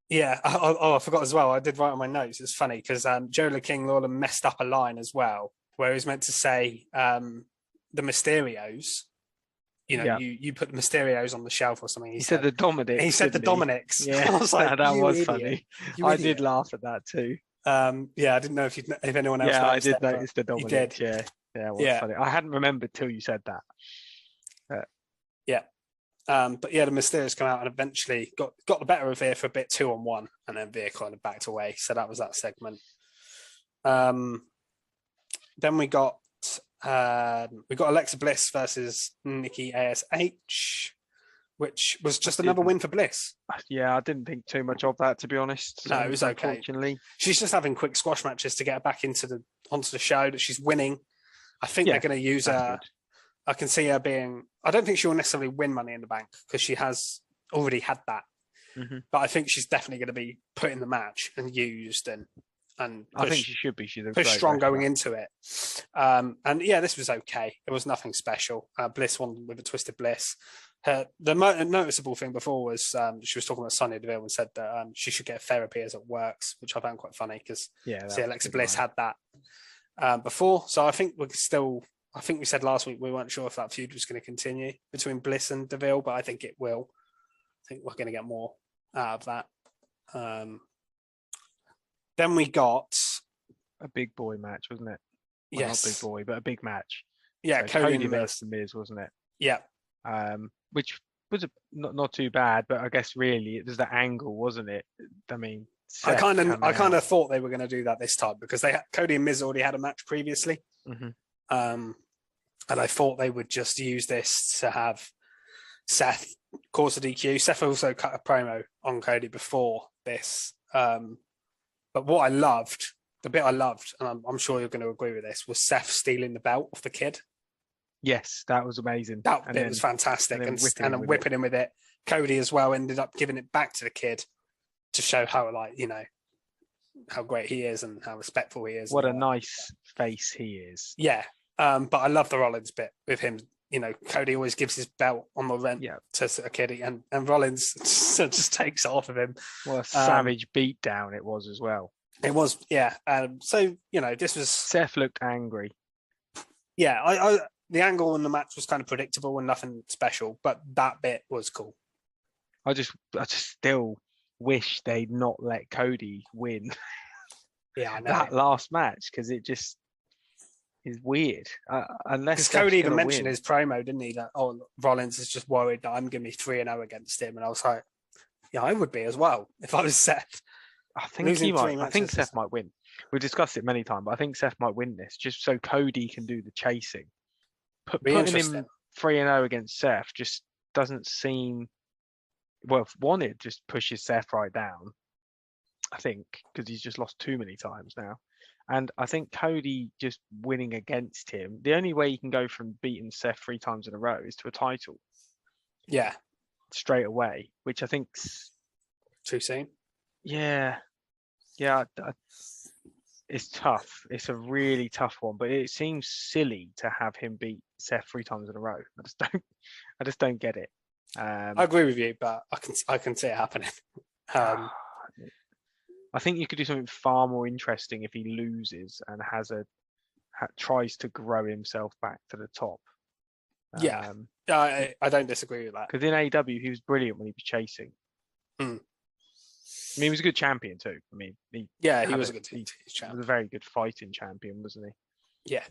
Yeah. I forgot as well. I did write on my notes. It's funny because Joe the King Lawler messed up a line as well, where he was meant to say the Mysterios. You know, you put the Mysterios on the shelf or something. He said the Dominics. He said the Dominics. Yeah, I was like, that was idiot. funny. I did laugh at that too. Yeah, I didn't know if anyone else. Yeah, noticed I did notice the Dominics. You did. Yeah, it was funny. I hadn't remembered till you said that. Yeah. But yeah, the Mysterios come out and eventually got the better of Veer for a bit 2-on-1, and then Veer kind of backed away. So that was that segment. Then we got Alexa Bliss versus Nikki Ash, which was just another win for Bliss. Yeah, I didn't think too much of that, to be honest. No, it was okay. Unfortunately, she's just having quick squash matches to get her back onto the show. That she's winning. I think they're going to use her. Good. I can see her being. I don't think she will necessarily win Money in the Bank because she has already had that. Mm-hmm. But I think she's definitely going to be put in the match and used and I think she should be. She's a push strong going into it. And yeah, this was okay. It was nothing special. Bliss won with a Twisted Bliss. The noticeable thing before was she was talking about Sonya Deville and said that she should get therapy as it works, which I found quite funny because Alexa Bliss had that before. So I think I think we said last week we weren't sure if that feud was going to continue between Bliss and Deville, but I think it will. I think we're going to get more out of that. Then we got a big boy match, wasn't it? Well, yes, not big boy, but a big match. Yeah, so Cody versus the Miz, wasn't it? Yeah. Which was not too bad, but I guess really it was the angle, wasn't it? I mean, I kind of thought they were going to do that this time because Cody and Miz already had a match previously, and I thought they would just use this to have Seth cause a DQ. Seth also cut a promo on Cody before this. But what I loved, the bit I loved, and I'm sure you're going to agree with this, was Seth stealing the belt off the kid. Yes, that was amazing. That bit was fantastic. And then whipping him with it. Cody as well ended up giving it back to the kid to show how, how great he is and how respectful he is. What a nice face he is. Yeah. But I love the Rollins bit with him. Cody always gives his belt on the rent to a kid, and Rollins just takes it off of him. What a savage beatdown it was as well. It was, yeah. So, this was... Seth looked angry. Yeah, the angle in the match was kind of predictable and nothing special, but that bit was cool. I just still wish they'd not let Cody win. Yeah, I know. That last match, because it just... is weird. Unless Cody even mentioned his promo, didn't he? That Rollins is just worried that I'm going to be 3-0 against him, and I was like, yeah, I would be as well if I was Seth. I think he might. I think Seth might win. We've discussed it many times, but I think Seth might win this just so Cody can do the chasing. putting him 3-0 against Seth just doesn't seem. Well, one, it just pushes Seth right down, I think, because he's just lost too many times now. And I think Cody just winning against him, the only way you can go from beating Seth 3 times in a row is to a title. Yeah. Straight away, which I think's too soon. Yeah. It's tough. It's a really tough one, but it seems silly to have him beat Seth 3 times in a row. I just don't get it. I agree with you, but I can see it happening. I think you could do something far more interesting if he loses and tries to grow himself back to the top. Yeah, I don't disagree with that. Because in AEW, he was brilliant when he was chasing. I mean, he was a good champion too. I mean, he was a good champion. He was a very good fighting champion, wasn't he? Yeah.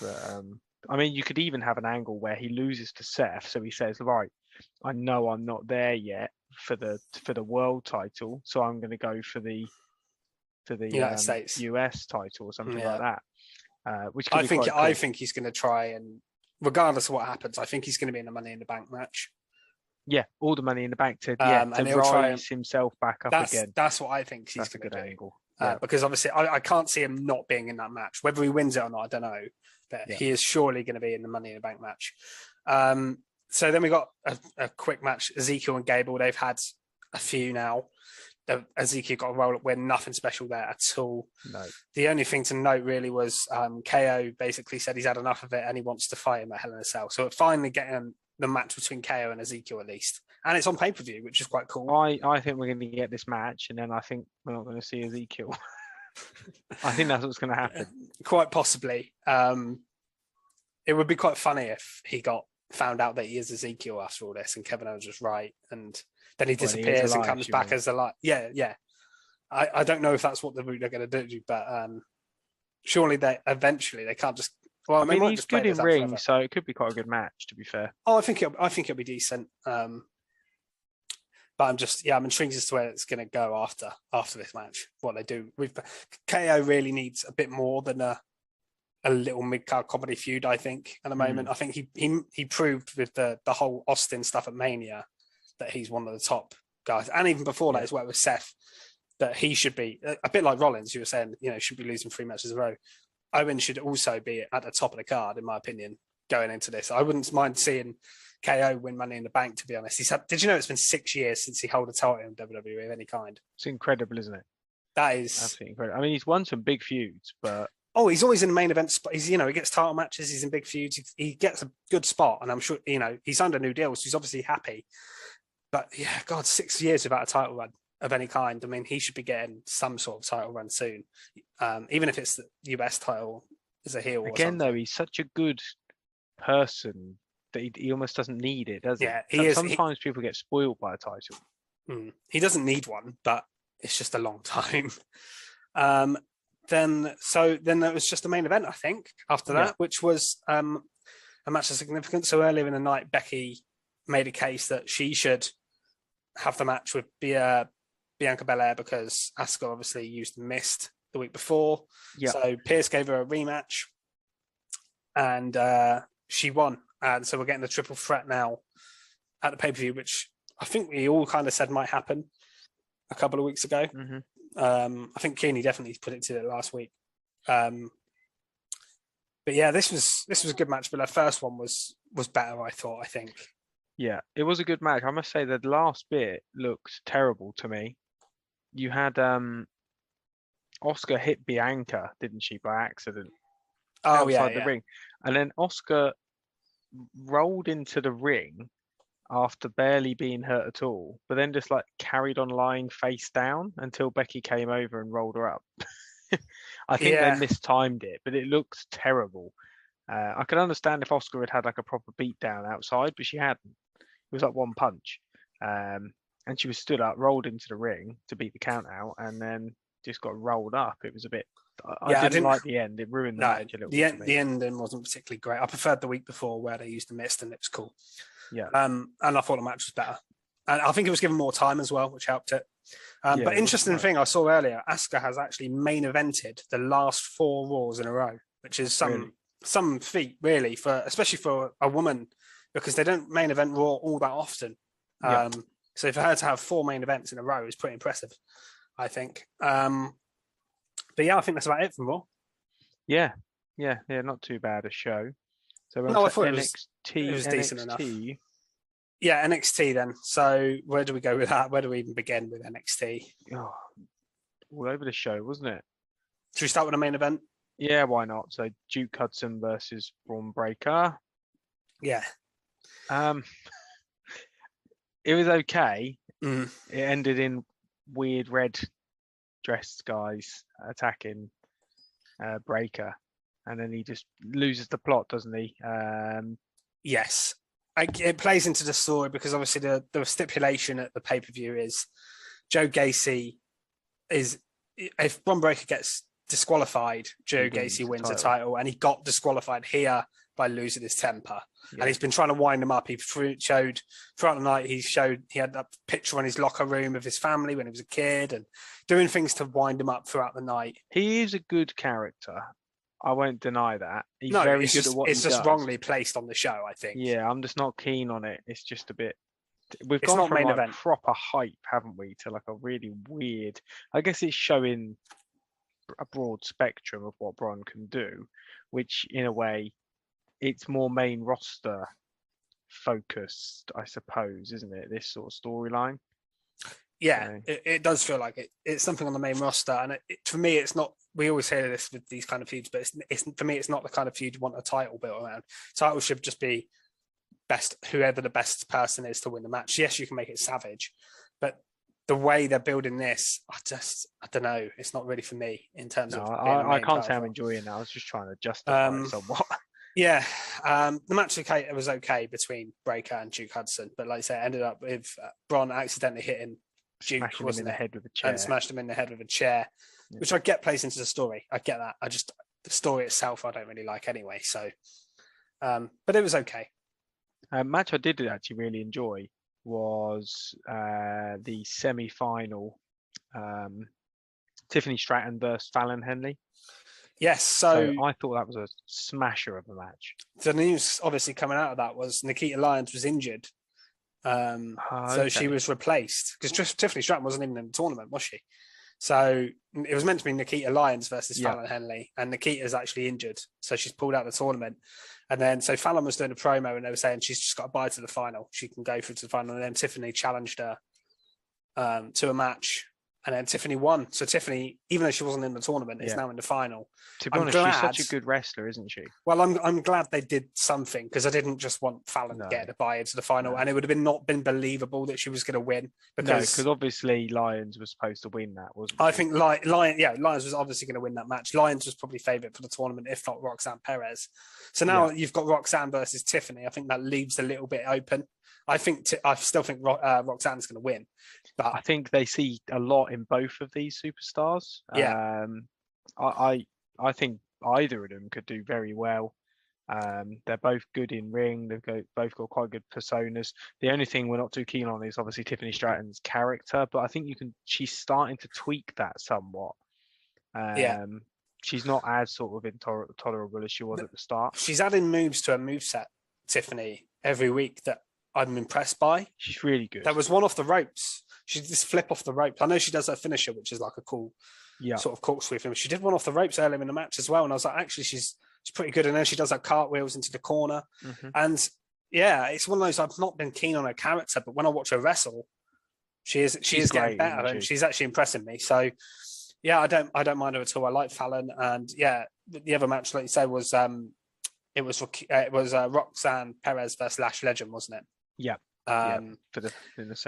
But I mean, you could even have an angle where he loses to Seth, so he says, "Right, I know I'm not there yet for the world title, so I'm going to go for the United States US title or something like that." Which I think he's going to try, and regardless of what happens, I think he's going to be in the Money in the Bank match. Yeah, all the Money in the Bank to rise himself back up again. That's what I think he's going to do. Angle. Because obviously I can't see him not being in that match. Whether he wins it or not, I don't know. But he is surely going to be in the Money in the Bank match. So then we got a quick match, Ezekiel and Gable. They've had a few now. Ezekiel got a roll-up win, nothing special there at all. No. The only thing to note really was KO basically said he's had enough of it and he wants to fight him at Hell in a Cell. So we're finally getting the match between KO and Ezekiel at least. And it's on pay-per-view, which is quite cool. I think we're going to get this match and then I think we're not going to see Ezekiel. I think that's what's going to happen. Quite possibly. It would be quite funny if he got found out that he is Ezekiel after all this and Kevin Owens was right and then he disappears and comes back as the light. Yeah. I don't know if that's what the route they're going to do, but surely they can't just. Well, I mean, he's good in ring, so it could be quite a good match. To be fair, I think it'll be decent. But I'm intrigued as to where it's going to go after this match. What they do with KO really needs a bit more than a little mid-card comedy feud. I think at the moment, I think he proved with the whole Austin stuff at Mania that he's one of the top guys, and even before that, his work with Seth, that he should be a bit like Rollins. You were saying, should be losing 3 matches in a row. Owen should also be at the top of the card, in my opinion, going into this. I wouldn't mind seeing KO win Money in the Bank, to be honest. Did you know it's been 6 years since he held a title in WWE of any kind? It's incredible, isn't it? That is absolutely incredible. I mean, he's won some big feuds, but he's always in the main event spot. He gets title matches. He's in big feuds. He gets a good spot, and I'm sure he signed a new deal, so he's obviously happy. But yeah, God, 6 years without a title run of any kind. I mean, he should be getting some sort of title run soon, even if it's the US title as a heel. Again, though, he's such a good person that he almost doesn't need it, does he? Yeah, sometimes people get spoiled by a title. He doesn't need one, but it's just a long time. Then there was just the main event, I think, after that, which was a match of significance. So earlier in the night, Becky made a case that she should have the match with Bianca Belair because Asuka obviously used the mist the week before. Yeah. So Pierce gave her a rematch and she won. And so we're getting the triple threat now at the pay-per-view, which I think we all kind of said might happen a couple of weeks ago. I think Keeney definitely predicted it last week. But yeah, this was a good match, but the first one was better, I think. Yeah, it was a good match. I must say the last bit looked terrible to me. You had Asuka hit Bianca, didn't she, by accident? Outside the ring. And then Asuka rolled into the ring after barely being hurt at all, but then just carried on lying face down until Becky came over and rolled her up. I think they mistimed it, but it looked terrible. I could understand if Asuka had a proper beat down outside, but she hadn't. It was one punch. And she was stood up, rolled into the ring to beat the count out, and then just got rolled up. It was a bit... I didn't like the end. It ruined the match a little bit. The ending wasn't particularly great. I preferred the week before where they used the mist and it was cool. Yeah. And I thought the match was better. And I think it was given more time as well, which helped it. But interesting thing I saw earlier, Asuka has actually main evented the last 4 Raws in a row, which is some feat really especially for a woman, because they don't main event Raw all that often. So for her to have 4 main events in a row is pretty impressive, I think. But yeah, I think that's about it from Raw. Yeah, not too bad a show. So I thought NXT, it was decent enough. NXT. Yeah, NXT then. So where do we go with that? Where do we even begin with NXT? Oh, all over the show, wasn't it? Should we start with the main event? Yeah, why not? So Duke Hudson versus Bron Breakkers. Yeah. It was okay. Mm. It ended in weird red dressed guys attacking Breakker, and then he just loses the plot, doesn't he? Yes. It plays into the story because obviously the stipulation at the pay-per-view is Joe Gacy is, if Bron Breakker gets disqualified, Joe Gacy wins the title, and he got disqualified here by losing his temper. And he's been trying to wind him up. He showed throughout the night, he had that picture in his locker room of his family when he was a kid and doing things to wind him up throughout the night. He is a good character. I won't deny that. He's very good at what he does. It's just wrongly placed on the show, I think. Yeah, I'm just not keen on it. It's just a bit... We've It's gone not from main like event. proper hype, haven't we, to like a really weird... I guess it's showing a broad spectrum of what Braun can do, which in a way, it's more main roster focused, I suppose, isn't it? This sort of storyline. Yeah, it does feel like it's something on the main roster, and for me, it's not. We always say this with these kind of feuds, but it's for me, it's not the kind of feud you want a title built around. Title should just be whoever the best person is to win the match. Yes, you can make it savage, but the way they're building this, I don't know. It's not really for me in terms of. I can't say I'm enjoying it. I was just trying to justify it somewhat. Yeah, the match was okay between Breakker and Duke Hudson, but like I said, it ended up with Braun accidentally hitting Duke, in the head with a chair, and smashed him in the head with a chair, which I get plays into the story. I get that. The story itself I don't really like anyway. So, but it was okay. A match I did actually really enjoy was the semi-final, Tiffany Stratton versus Fallon Henley. Yes, so I thought that was a smasher of a match. The news obviously coming out of that was Nikki Ash was injured. So she was replaced because Tiffany Stratton wasn't even in the tournament, was she? So it was meant to be Nikki Ash versus Fallon Henley, and Nikita's actually injured, so she's pulled out of the tournament. And then so Fallon was doing a promo, and they were saying she's just got to buy to the final; she can go through to the final. And then Tiffany challenged her to a match, and then Tiffany won. So Tiffany, even though she wasn't in the tournament, is now in the final. To be honest, she's such a good wrestler, isn't she? Well, I'm glad they did something because I didn't just want Fallon to get a buy into the final, and it would have not been believable that she was going to win. Because obviously Lyons was supposed to win that, wasn't she? I think Lyons was obviously going to win that match. Lyons was probably favourite for the tournament, if not Roxanne Perez. So now you've got Roxanne versus Tiffany. I think that leaves a little bit open. I still think Roxanne's going to win, but I think they see a lot in both of these superstars. Yeah, I think either of them could do very well. They're both good in ring. They've both got quite good personas. The only thing we're not too keen on is obviously Tiffany Stratton's character, but I think she's starting to tweak that somewhat. She's not as sort of intolerable as she was at the start. She's adding moves to her moveset, Tiffany, every week that I'm impressed by. She's really good. There was one off the ropes. She just flip off the ropes. I know she does her finisher, which is like a cool sort of corkscrew finish. She did one off the ropes earlier in the match as well, and I was like, actually, she's pretty good. And then she does that cartwheels into the corner, and it's one of those. I've not been keen on her character, but when I watch her wrestle, she is getting better, and she's actually impressing me. So yeah, I don't mind her at all. I like Fallon, and the other match, like you said, was it was Roxanne Perez versus Lash Legend, wasn't it? Yeah.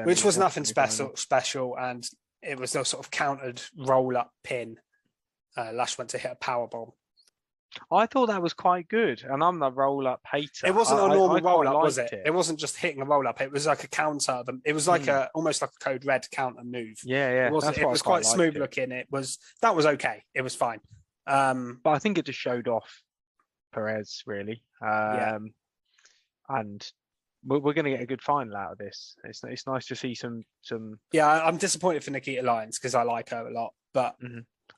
Which was nothing special, and it was a sort of countered roll-up pin. Lash went to hit a powerbomb. I thought that was quite good, and I'm the roll-up hater. It wasn't a normal roll-up, was it? It wasn't just hitting a roll-up. It was like a counter. It was like almost like a Code Red counter move. Yeah. It was quite smooth looking. That was okay. It was fine. But I think it just showed off Perez really. And we're going to get a good final out of this. It's nice to see some. Yeah, I'm disappointed for Nikki Ash because I like her a lot, but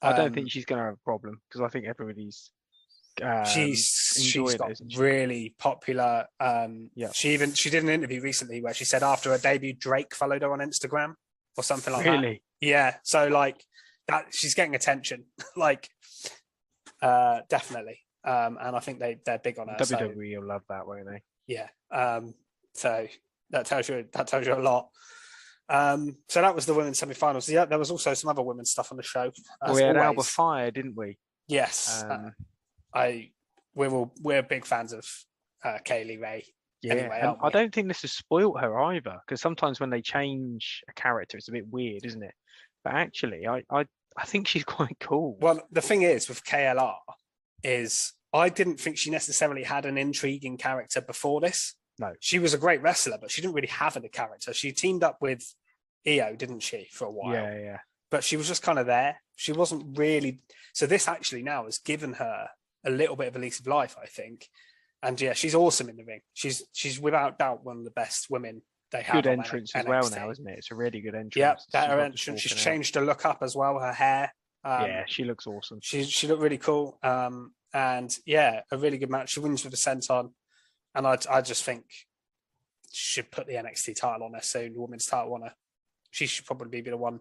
I don't think she's going to have a problem because I think everybody's she's enjoying got it, isn't she? really popular. Yeah. She did an interview recently where she said after her debut, Drake followed her on Instagram or something like that. Really? Yeah. So like that, she's getting attention. Like, definitely. And I think they're big on her. WWE will love that, won't they? Yeah. So that tells you a lot. So that was the women's semi-finals. Yeah, there was also some other women's stuff on the show. We had Alba Fire, didn't we? Yes. We're big fans of Kaylee Ray. Yeah, anyway, and I don't think this has spoilt her either, because sometimes when they change a character, it's a bit weird, isn't it? But actually, I think she's quite cool. Well, the thing is with KLR is I didn't think she necessarily had an intriguing character before this. No. She was a great wrestler, but she didn't really have a character. She teamed up with Io, didn't she, for a while? Yeah. But she was just kind of there. She wasn't really... So this actually now has given her a little bit of a lease of life, I think. And yeah, she's awesome in the ring. She's without doubt one of the best women they have. Good entrance as well now, isn't it? It's a really good entrance. Yeah, better entrance. She's changed her look up as well, her hair. Yeah, she looks awesome. She looked really cool. And yeah, a really good match. She wins with a senton. And I just think she should put the NXT title on her soon, the women's title on her. She should probably be the one.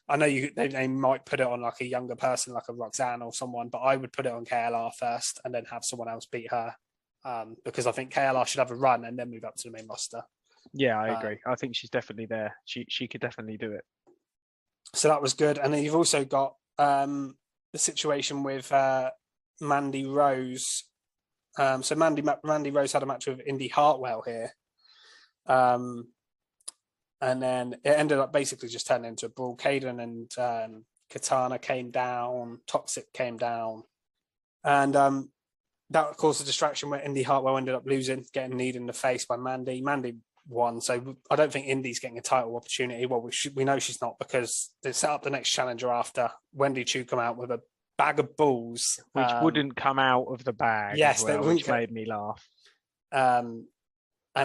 I know they might put it on like a younger person, like a Roxanne or someone, but I would put it on KLR first and then have someone else beat her. Because I think KLR should have a run and then move up to the main roster. Yeah, I agree. I think she's definitely there. She could definitely do it. So that was good. And then you've also got the situation with Mandy Rose. So Mandy Rose had a match with Indy Hartwell here. And then it ended up basically just turning into a brawl. Kaden and Katana came down. Toxic came down. And that caused a distraction where Indy Hartwell ended up losing, getting kneed in the face by Mandy. Mandy won. So I don't think Indy's getting a title opportunity. Well, we know she's not, because they set up the next challenger after. Wendy Chu come out with a bag of balls. Which wouldn't come out of the bag. Yes, as well, which made me laugh. And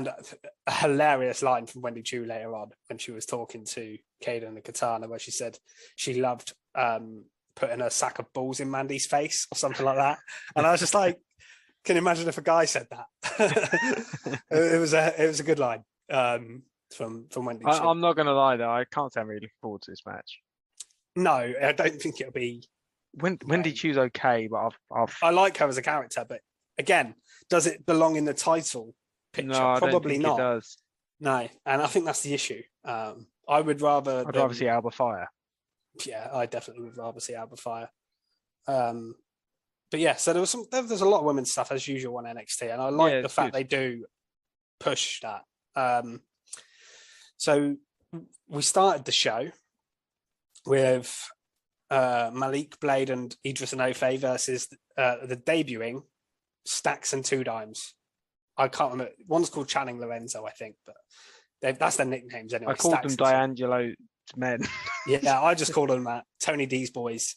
a hilarious line from Wendy Chu later on when she was talking to Kaden and Katana, where she said she loved putting a sack of balls in Mandy's face or something like that. And I was just like, can you imagine if a guy said that? It was a good line from Wendy Chu. I'm not going to lie though, I can't say I'm really looking forward to this match. No, I don't think it'll be. Wendy Chu's okay, but I like her as a character, but again, does it belong in the title picture? No, probably not. It does. No, and I think that's the issue. I would rather. I'd rather see Alba Fire. Yeah, I definitely would rather see Alba Fire. But yeah, so there's a lot of women's stuff as usual on NXT, and I like the fact they do push that. So we started the show with Malik Blade and Idris Enofe versus the debuting Stacks and Two Dimes. I can't remember. One's called Channing Lorenzo, I think, but that's their nicknames anyway. I called them D'Angelo's men. Yeah, I just called them that. Tony D's boys.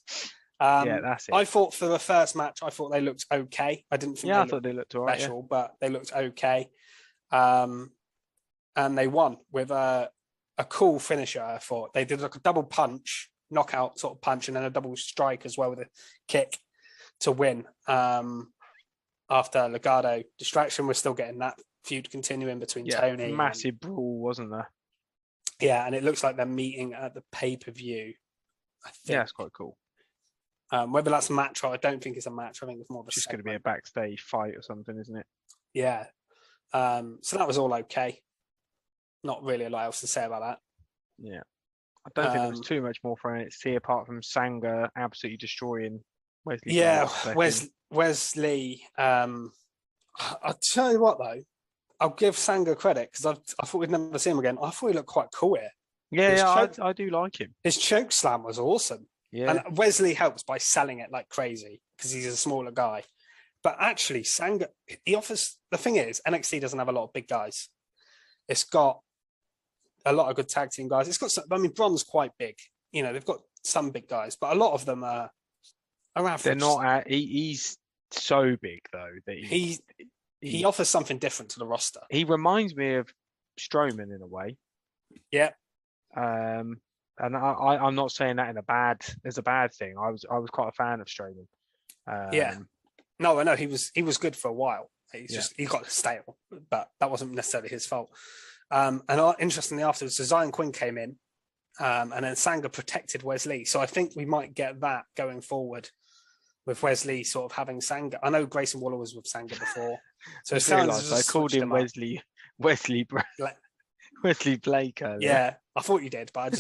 Yeah, that's it. I thought for the first match, I thought they looked okay. I didn't think I thought they looked all right, special, but they looked okay. And they won with a cool finisher, I thought. They did like a double punch, knockout sort of punch, and then a double strike as well with a kick to win. After Legado distraction, we're still getting that feud continuing between Tony. Massive brawl, wasn't there? Yeah, and it looks like they're meeting at the pay-per-view. I think. Yeah, it's quite cool. Whether that's a match or I don't think it's a match. I think it's more of a just going to be a backstage fight or something, isn't it? Yeah. So that was all okay. Not really a lot else to say about that. Yeah. I don't think there was too much more for NXT apart from Sanga absolutely destroying Wesley. Yeah, Wesley. I'll tell you what though, I'll give Sanga credit because I thought we'd never see him again. I thought he looked quite cool here. Yeah, I do like him. His choke slam was awesome. Yeah, and Wesley helps by selling it like crazy because he's a smaller guy. But actually, Sanga, he offers. The thing is, NXT doesn't have a lot of big guys. It's got a lot of good tag team guys. It's got some, I mean, Bron's quite big. You know, they've got some big guys, but a lot of them are average. They're not. He's so big though that he offers something different to the roster. He reminds me of Strowman in a way. Yeah. And I'm not saying that as a bad thing. I was quite a fan of Strowman. Yeah. No, I know he was good for a while. He got stale, but that wasn't necessarily his fault. And interestingly, afterwards, so Zion Quinn came in, and then Sanga protected Wesley. So I think we might get that going forward with Wesley sort of having Sanga. I know Grayson Waller was with Sanga before, so it sounds. I called him Wesley Blake earlier. Yeah, I thought you did, but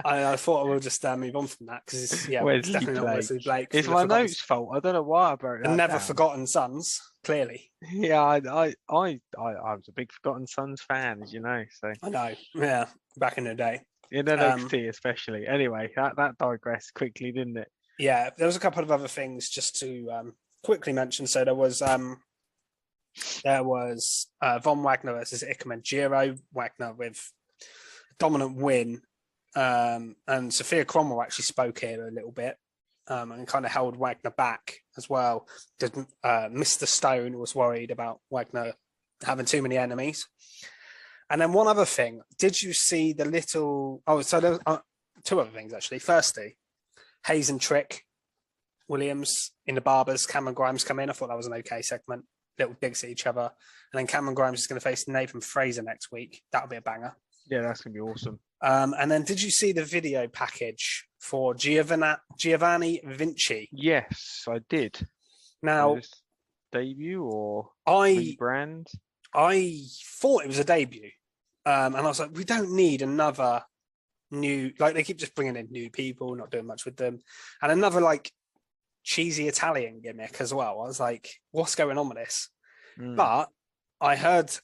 I thought I will just move on from that because it's definitely not Wesley Blake. It's my notes' fault. I don't know why I wrote that. And Never Forgotten Sons, clearly. Yeah, I was a big Forgotten Sons fan, as you know. So I know. Yeah, back in the day. In NXT especially. Anyway, that digressed quickly, didn't it? Yeah, there was a couple of other things just to quickly mention. So there was Von Wagner versus Ikemen Jiro. Wagner with a dominant win. And Sophia Cromwell actually spoke here a little bit and kind of held Wagner back as well. Mr. Stone was worried about Wagner having too many enemies. And then one other thing, did you see the little... Oh, so there was two other things, actually. Firstly, Hayes and Trick Williams in the Barbers, Cameron Grimes come in. I thought that was an okay segment. Little digs at each other. And then Cameron Grimes is going to face Nathan Fraser next week. That'll be a banger. Yeah, that's going to be awesome. And then did you see the video package for Giovanni Vinci? Yes, I did. Now, debut or rebrand? I thought it was a debut. And I was like, we don't need another new... Like, they keep just bringing in new people, not doing much with them. And another, like, cheesy Italian gimmick as well. I was like, what's going on with this? But I heard...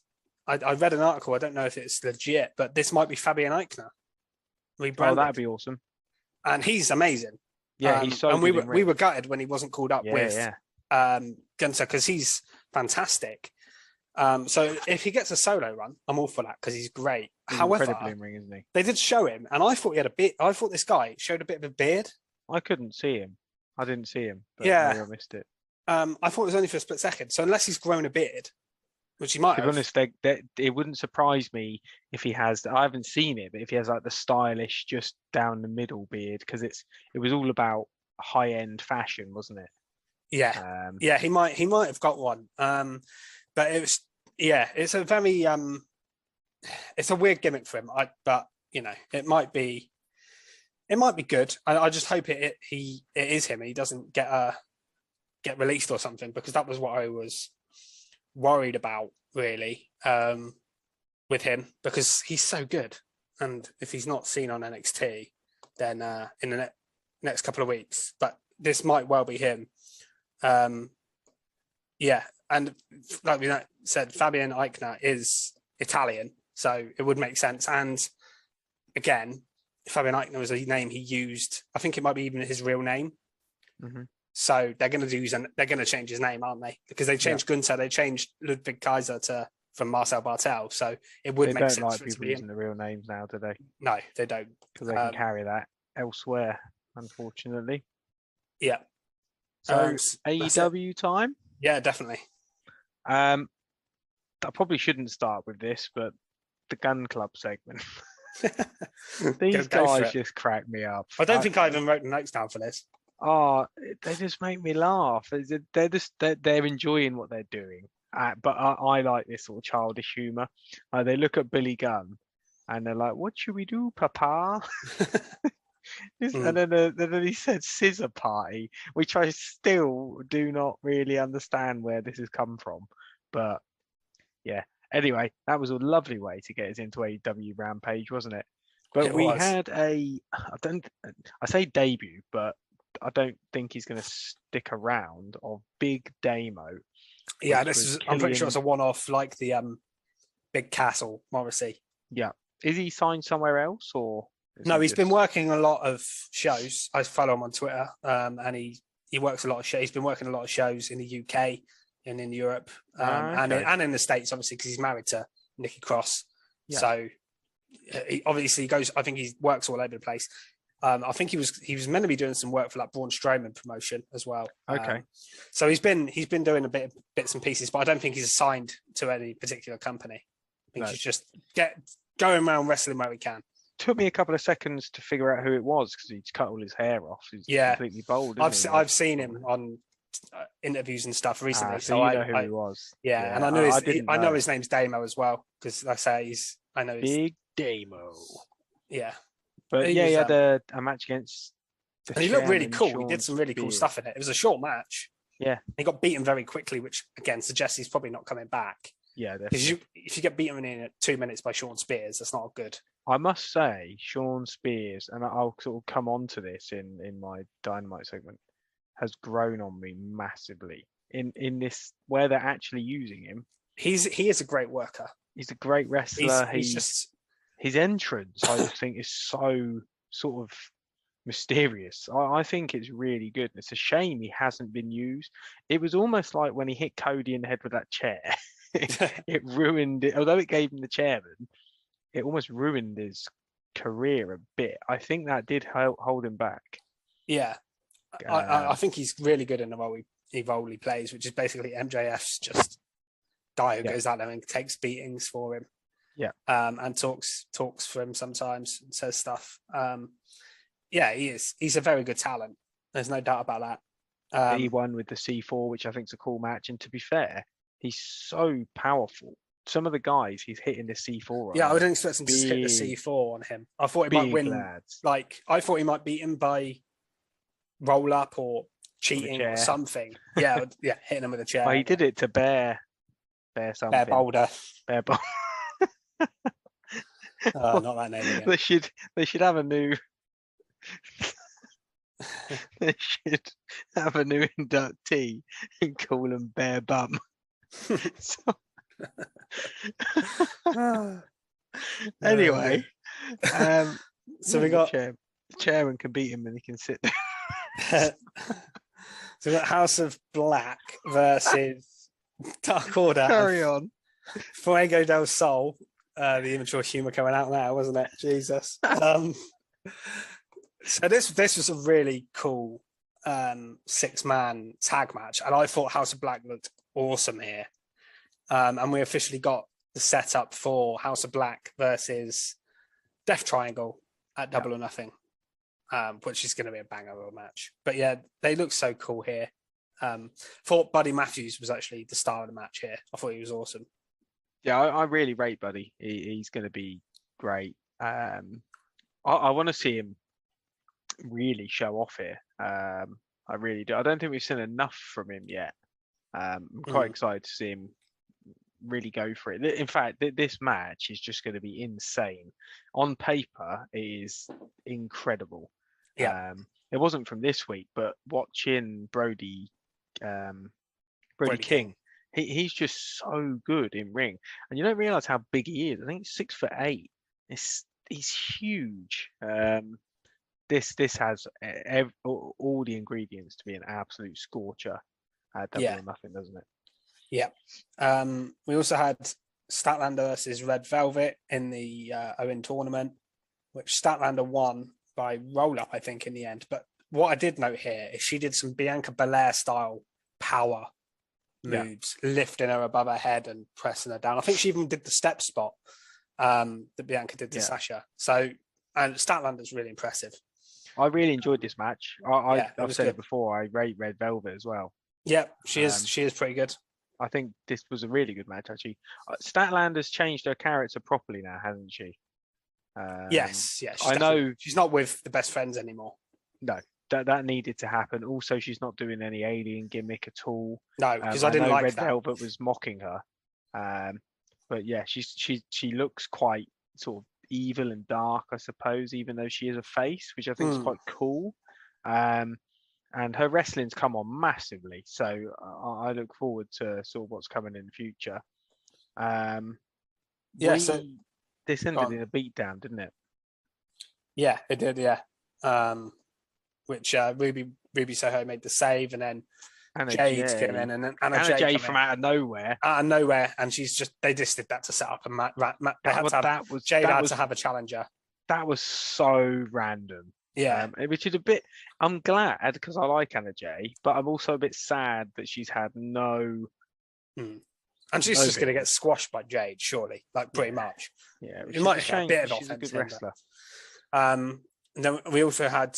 I read an article. I don't know if it's legit, but this might be Fabian Eichner rebranded. Oh, that'd be awesome. And he's amazing. Yeah, he's so. And we were gutted when he wasn't called up with Gunther because he's fantastic. So if he gets a solo run, I'm all for that because he's great. However, incredibly in ring, isn't he? They did show him, and I thought he had a bit. I thought this guy showed a bit of a beard. I couldn't see him. I didn't see him. But yeah, I missed it. I thought it was only for a split second. So unless he's grown a beard. Which he might have. To be honest, it wouldn't surprise me if he has. I haven't seen it, but if he has like the stylish, just down the middle beard, because it was all about high end fashion, wasn't it? Yeah, yeah. He might have got one. But it's a very it's a weird gimmick for him. But you know, it might be good. I just hope it is him and he doesn't get released or something because that was what I was worried about really with him because he's so good, and if he's not seen on NXT then in the next couple of weeks, but this might well be him. And like we said, Fabian Eichner is Italian, so it would make sense. And again, Fabian Eichner was a name he used. I think it might be even his real name. So they're going to change his name, aren't they? Because they changed Gunther, they changed Ludwig Kaiser from Marcel Bartel. So it would make sense. They don't like people using the real names now, do they? No, they don't. Because they can carry that elsewhere, unfortunately. Yeah. So AEW time? Yeah, definitely. I probably shouldn't start with this, but the Gun Club segment. These guys just crack me up. I don't think I even wrote the notes down for this. Oh, they just make me laugh. They're enjoying what they're doing. But I like this sort of childish humour. They look at Billy Gunn and they're like, "What should we do, Papa?" And then he said "scissor party," which I still do not really understand where this has come from. But yeah. Anyway, that was a lovely way to get us into AEW Rampage, wasn't it? But we had I say debut, but I don't think he's going to stick around, of Big Damo. Yeah, I'm pretty sure it's a one-off like the Big Castle Morrissey. Yeah. Is he signed somewhere else or? No, he's been working a lot of shows. I follow him on Twitter and he works a lot of shows. He's been working a lot of shows in the UK and in Europe and in the States, obviously, because he's married to Nikki Cross. Yeah. So he goes, I think he works all over the place. I think he was meant to be doing some work for like Braun Strowman promotion as well. Okay. So he's been doing a bit of bits and pieces, but I don't think he's assigned to any particular company. I think he's just going around wrestling where he can. Took me a couple of seconds to figure out who it was because he's cut all his hair off. He's completely bald. I've seen him on interviews and stuff recently. So you know who he was. Yeah, and I knew I know his name's Damo as well because like I say I know he's Big Damo. Yeah, but he had a match against. And he looked really cool. Sean he did some really cool Spears. stuff in it. It was a short match. Yeah, he got beaten very quickly, which again suggests he's probably not coming back. Yeah, because if you get beaten in 2 minutes by Sean Spears, that's not good. I must say, Sean Spears, and I'll sort of come on to this in my Dynamite segment, has grown on me massively in this where they're actually using him. He is a great worker. He's a great wrestler. He's just his entrance, I just think, is so sort of mysterious. I think it's really good. It's a shame he hasn't been used. It was almost like when he hit Cody in the head with that chair. It ruined it. Although it gave him the chairman, it almost ruined his career a bit. I think that did hold him back. Yeah, I think he's really good in the role he plays, which is basically MJF's just guy who goes out there and takes beatings for him. Yeah, and talks for him sometimes and says stuff. Yeah, he is. He's a very good talent. There's no doubt about that. He won with the C4, which I think is a cool match. And to be fair, he's so powerful. Some of the guys he's hitting the C4 on. Yeah, I wouldn't expect him to hit the C4 on him. I thought he might win. Lads. Like, I thought he might beat him by roll up or cheating or something. Yeah, hitting him with a chair. Well, he did it to Bear something. Bear Boulder. Bear Boulder. Not that name again. They should have a new. They should have a new inductee and call him Bear Bum. Anyway, so we got the chairman can beat him and he can sit there. So we got House of Black versus Dark Order. Carry on. Fuego del Sol. The immature humour coming out now, wasn't it? Jesus. So this was a really cool 6-man tag match, and I thought House of Black looked awesome here. And we officially got the setup for House of Black versus Death Triangle at Double or Nothing, which is going to be a banger of a match. But yeah, they look so cool here. Thought Buddy Matthews was actually the star of the match here. I thought he was awesome. Yeah, I really rate Buddy. He's going to be great. I want to see him really show off here. I really do. I don't think we've seen enough from him yet. I'm quite excited to see him really go for it. In fact, this match is just going to be insane. On paper, it is incredible. Yeah. It wasn't from this week, but watching Brody King, he's just so good in ring, and you don't realize how big he is. I think he's 6'8". He's huge. This has all the ingredients to be an absolute scorcher at Double or Nothing, doesn't it? Yeah. We also had Statlander versus Red Velvet in the Owen tournament, which Statlander won by roll up, I think, in the end. But what I did note here is she did some Bianca Belair style power moves, lifting her above her head and pressing her down. I think she even did the step spot that Bianca did to Sasha. So, and Statlander's really impressive. I really enjoyed this match. I've said good. it before. I rate Red Velvet as well. Yeah, she is. She is pretty good. I think this was a really good match, actually. Statlander's changed her character properly now, hasn't she? Yes. I know she's not with the best friends anymore. No, that needed to happen. Also, she's not doing any alien gimmick at all. No, because I didn't like Red that. Velvet was mocking her. But yeah, she looks quite sort of evil and dark, I suppose, even though she is a face, which I think is quite cool. And her wrestling's come on massively, so I look forward to sort of what's coming in the future. So this ended in a beatdown, didn't it? Yeah, it did. Yeah, which Ruby Soho made the save, and then Jade came in, and then Anna Jay from out of nowhere. And they just did that to set up a match. Jade had to have a challenger. That was so random. Yeah, which is a bit. I'm glad because I like Anna Jay, but I'm also a bit sad that she's had no. And she's just going to get squashed by Jade, surely, like pretty much. Yeah, it might have a bit of offense. She's a good wrestler. And then we also had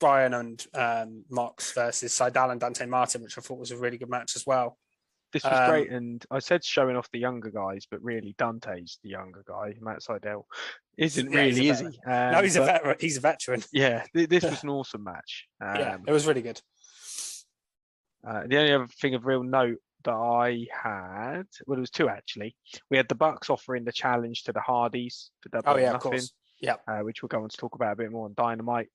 Brian and Mox versus Seidel and Dante Martin, which I thought was a really good match as well. This was great, and I said showing off the younger guys, but really Dante's the younger guy. Matt Seidel isn't really, is he? No, he's a veteran. He's a veteran. Yeah, this was an awesome match. Yeah, it was really good. The only other thing of real note that I had, well, it was two actually. We had the Bucks offering the challenge to the Hardys for Double or Nothing, of course. Yeah, which we'll go on to talk about a bit more on Dynamite.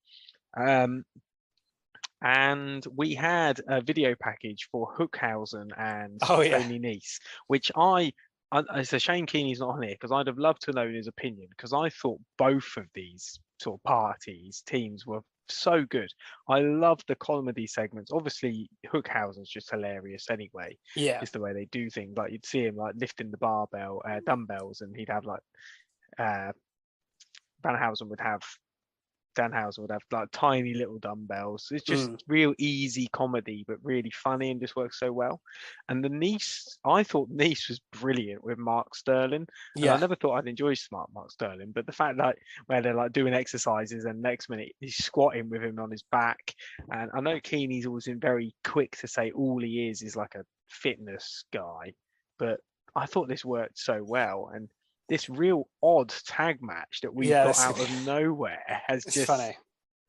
And we had a video package for Hookhausen and Tony Nese, which it's a shame Keeney's not on here because I'd have loved to know his opinion because I thought both of these sort of teams were so good. I love the comedy segments. Obviously, Hookhausen's just hilarious anyway. Yeah, it's the way they do things. Like you'd see him like lifting the dumbbells, and he'd have like Danhausen would have like tiny little dumbbells. It's just real easy comedy, but really funny and just works so well. And the Nese, I thought Nese was brilliant with Mark Sterling. And I never thought I'd enjoy smart Mark Sterling, but the fact that where they're like doing exercises and next minute he's squatting with him on his back. And I know Keeney's always been very quick to say all he is like a fitness guy, but I thought this worked so well. And this real odd tag match that we got out of nowhere funny.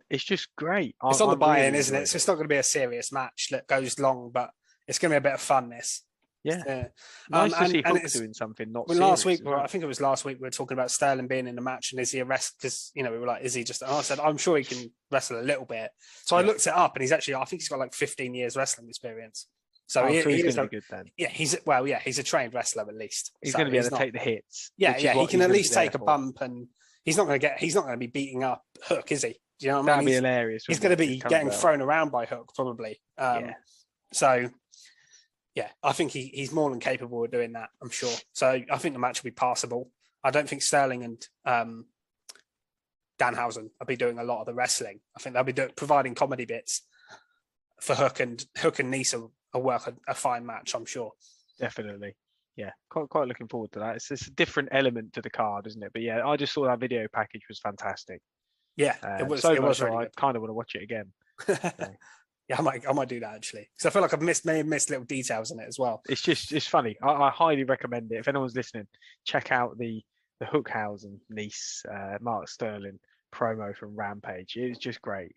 It's just great. It's on the buy-in, isn't it? So it's not going to be a serious match that goes long, but it's going to be a bit of fun. Nice to see Hook doing something not serious. Last week, I think it was last week, we were talking about Sterling being in the match and is he a wrestler? Because, we were like, is he just... And I said, I'm sure he can wrestle a little bit. So I looked it up and he's actually, I think he's got like 15 years wrestling experience. So he's going to be good then. Yeah, he's a trained wrestler at least. He's going to be able to take the hits. Yeah, he can at least take a bump, and he's not going to be beating up Hook, is he? Do you know what I mean? That'd be hilarious. He's going to be getting thrown around by Hook probably. So yeah, I think he's more than capable of doing that. I'm sure. So I think the match will be passable. I don't think Sterling and Danhausen will be doing a lot of the wrestling. I think they'll be providing comedy bits for Hook and Nese. Work a fine match, I'm sure. Definitely, yeah. Quite looking forward to that. It's a different element to the card, isn't it? But yeah, I just thought that video package was fantastic. Yeah, it was really I kind of want to watch it again. Yeah, I might do that actually because I feel like may have missed little details in it as well. It's funny. I highly recommend it. If anyone's listening, check out the Hookhausen Nese Mark Sterling promo from Rampage. It's just great.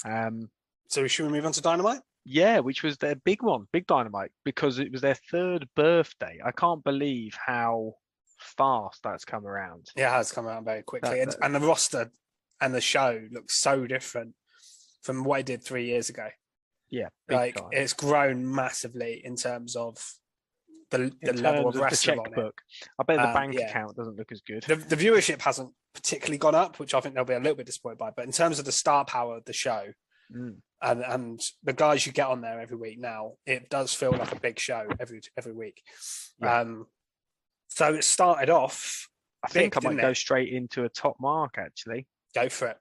So should we move on to Dynamite? Yeah, which was their big Dynamite, because it was their 3rd birthday. I can't believe how fast that's come around. Yeah, it has come around very quickly. And the roster and the show looks so different from what it did 3 years ago. Yeah. Like it's grown massively in terms of the level of wrestling on it. I bet the bank account doesn't look as good. The viewership hasn't particularly gone up, which I think they'll be a little bit disappointed by. But in terms of the star power of the show, and the guys you get on there every week now, it does feel like a big show every week. Yeah. So it started off. I think I might go straight into a top mark actually. Go for it.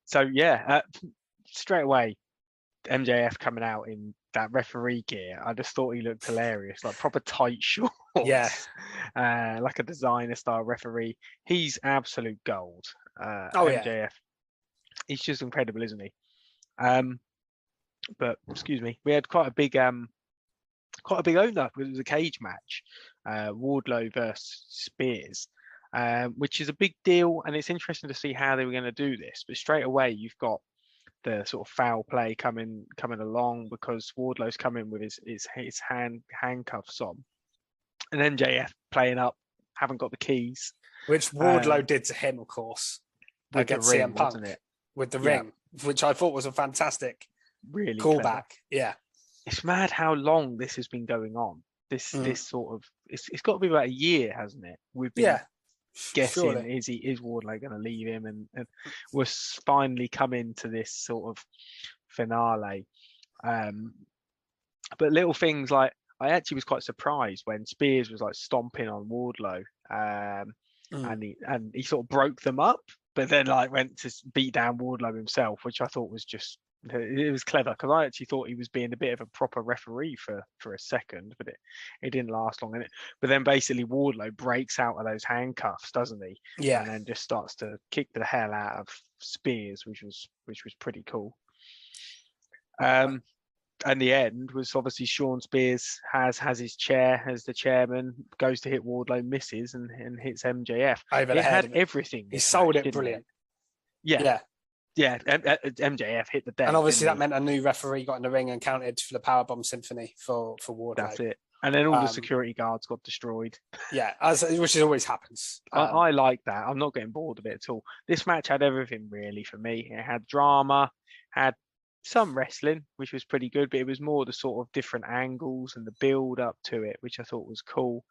So yeah, straight away, MJF coming out in that referee gear. I just thought he looked hilarious, like proper tight shorts. Yeah, like a designer style referee. He's absolute gold. MJF. He's just incredible, isn't he? But excuse me, we had quite a big own up because it was a cage match, Wardlow versus Spears, which is a big deal, and it's interesting to see how they were going to do this. But straight away, you've got the sort of foul play coming along because Wardlow's coming with his handcuffs on, and MJF playing up, haven't got the keys, which Wardlow did to him, of course, against CM Punk, wasn't it? With the ring, which I thought was a fantastic really callback. Clever. Yeah, it's mad how long this has been going on. This sort of it's got to be about a year, hasn't it? We've been guessing surely. Is Wardlow going to leave him, and we're finally coming to this sort of finale. But little things like I actually was quite surprised when Spears was like stomping on Wardlow, and he sort of broke them up. But then, like, went to beat down Wardlow himself, which I thought was just It was clever because I actually thought he was being a bit of a proper referee for a second, but it didn't last long. But then basically Wardlow breaks out of those handcuffs, doesn't he? Yeah. And then just starts to kick the hell out of Spears, which was pretty cool. And the end was obviously Sean Spears has his chair as the chairman, goes to hit Wardlow, misses, and hits MJF. Over it had everything. He sold match, it brilliant. Yeah. MJF hit the deck. And obviously that meant a new referee got in the ring and counted for the powerbomb symphony for Wardlow. That's it. And then all the security guards got destroyed. Yeah, which always happens. I like that. I'm not getting bored of it at all. This match had everything really for me. It had drama, had some wrestling, which was pretty good, but it was more the sort of different angles and the build up to it, which I thought was cool.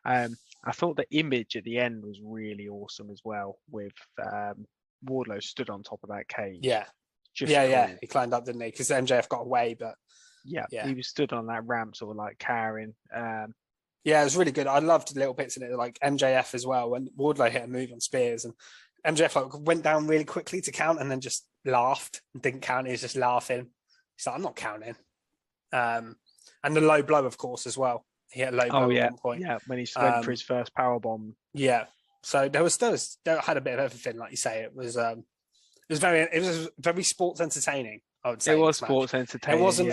I thought the image at the end was really awesome as well, with Wardlow stood on top of that cage. Yeah. Just cool. Cool. He climbed up, didn't he? Because MJF got away, but yeah, he was stood on that ramp, sort of like carrying. Yeah, it was really good. I loved the little bits in it, like MJF as well. When Wardlow hit a move on Spears, and MJF went down really quickly to count, and then just laughed and didn't count. He was just laughing. He's like, "I'm not counting." And the low blow, of course, as well. He hit a low blow at one point. Yeah, when he went for his first power bomb. Yeah, so there had a bit of everything, like you say. It was very sports entertaining. I would say it was sports entertaining. It wasn't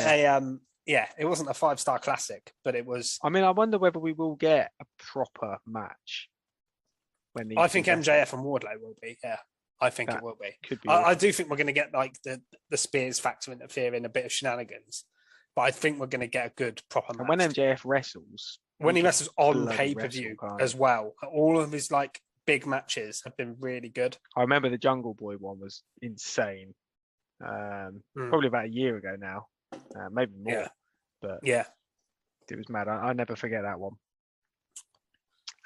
it wasn't a 5-star classic, but it was. I mean, I wonder whether we will get a proper match. I think MJF and Wardlow will be. Yeah, I think it will be. Could be. I do think we're going to get like the Spears factor interfering, a bit of shenanigans, but I think we're going to get a good proper match. And when MJF wrestles, when he wrestles on pay-per-view as well, all of his like big matches have been really good. I remember the Jungle Boy one was insane. Probably about a year ago now, maybe more. Yeah. But yeah, it was mad. I never forget that one.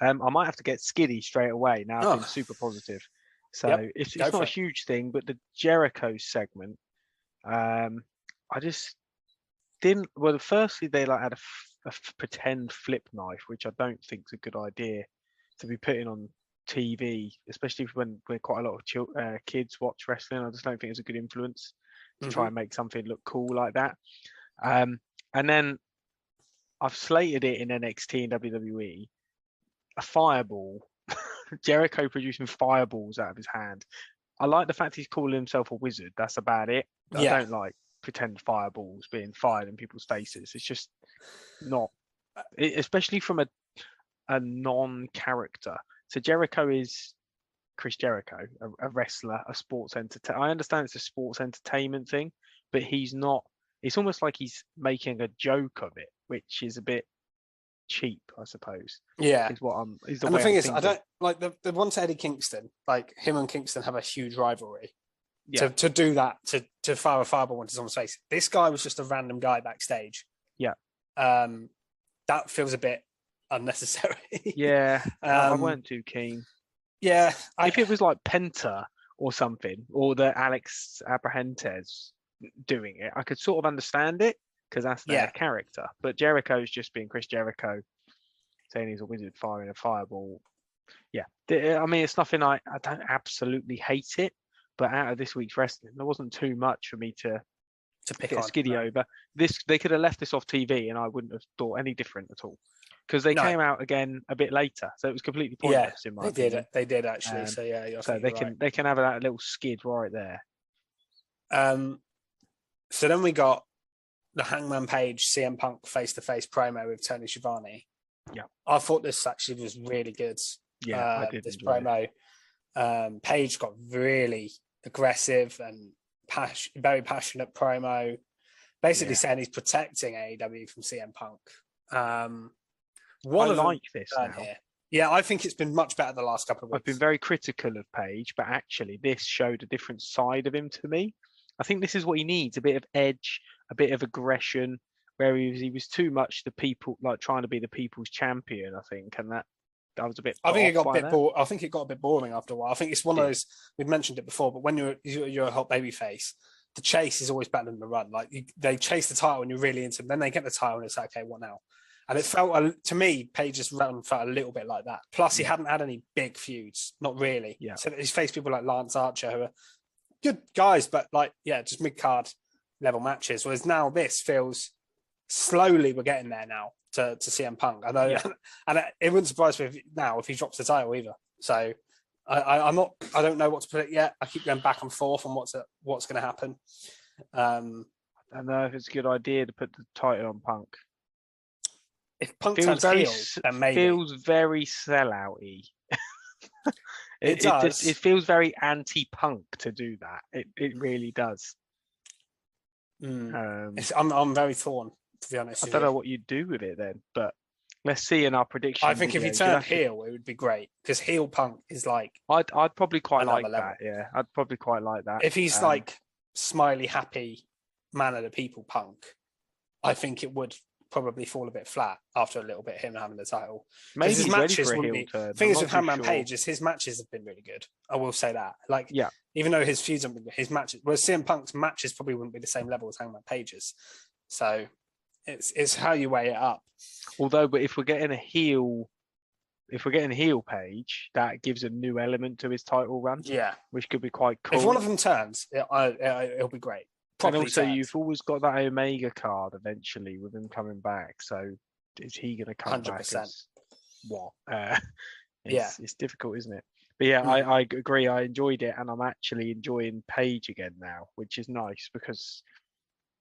I might have to get skiddy straight away. Now I've been super positive. So it's not a huge thing, but the Jericho segment, I just didn't. Well, firstly, they had a pretend flip knife, which I don't think is a good idea to be putting on TV, especially when quite a lot of kids watch wrestling. I just don't think it's a good influence to try and make something look cool like that. And then I've slated it in NXT and WWE. A fireball, Jericho producing fireballs out of his hand. I like the fact he's calling himself a wizard. That's about it. I don't like pretend fireballs being fired in people's faces. It's just not, especially from a non-character. So Jericho is Chris Jericho, a wrestler, a sports entertainer. I understand it's a sports entertainment thing, but he's not. It's almost like he's making a joke of it, which is a bit cheap, I suppose. Yeah, is what I'm. Is the and way the thing I'm is, thinking. I don't like the one to Eddie Kingston. Like him and Kingston have a huge rivalry. Yeah. To do that, to fire a fireball into someone's face. This guy was just a random guy backstage. Yeah. That feels a bit unnecessary. Yeah, I weren't too keen. Yeah, if it was like Penta or something, or the Alex Abrahantes doing it, I could sort of understand it because that's their character. But Jericho's just being Chris Jericho, saying he's a wizard firing a fireball. Yeah, I mean, it's nothing. I don't absolutely hate it, but out of this week's wrestling, there wasn't too much for me to pick a skiddy over. They could have left this off TV, and I wouldn't have thought any different at all. Because they came out again a bit later, so it was completely pointless in my opinion. They did actually. So they can have that little skid right there. So then we got the Hangman Page CM Punk face-to-face promo with Tony Schiavone. Yeah, I thought this actually was really good. Yeah, I did this promo. Page got really aggressive and very passionate promo, basically saying he's protecting AEW from CM Punk. I like this now. Here. Yeah, I think it's been much better the last couple of weeks. I've been very critical of Page, but actually this showed a different side of him to me. I think this is what he needs, a bit of edge, a bit of aggression, where he was too much the people, like trying to be the people's champion, I think, and that was a bit. I think it got a bit boring. I think it got a bit boring after a while. I think it's one of those, we've mentioned it before, but when you're a hot baby face, the chase is always better than the run. Like they chase the title and you're really into them, then they get the title and it's like, okay, what now? And it felt, to me, Page's run felt a little bit like that. Plus, he hadn't had any big feuds, not really. Yeah. So he's faced people like Lance Archer, who are good guys, but just mid-card. level matches. Whereas now this feels slowly we're getting there now to CM Punk. I know, and it wouldn't surprise me if he drops the title either. So I don't know what to put it yet. I keep going back and forth on what's going to happen. I don't know if it's a good idea to put the title on Punk. If Punk turns heel, then maybe. Feels very sellout-y. It does. It feels very anti-Punk to do that. It really does. I'm very torn, to be honest. I don't know what you'd do with it then, but let's see in our prediction. I think if he turned heel, it would be great because heel Punk is like. I'd probably quite like level. that. Yeah, I'd probably quite like that. If he's like smiley, happy man of the people Punk, I think it would probably fall a bit flat after a little bit him having the title. Maybe his he's matches ready for a wouldn't heel be. turn. Thing is with Hangman Page is his matches have been really good. I will say that. Like, even though his feuds, his matches, whereas CM Punk's matches probably wouldn't be the same level as Hangman Page's. So it's how you weigh it up. Although, but if we're getting a heel Page, that gives a new element to his title run. Yeah, which could be quite cool. If one of them turns, it'll be great. And also, you've always got that Omega card eventually with him coming back. So, is he going to come 100%. Back as what? It's difficult, isn't it? But yeah, I agree. I enjoyed it, and I'm actually enjoying Page again now, which is nice because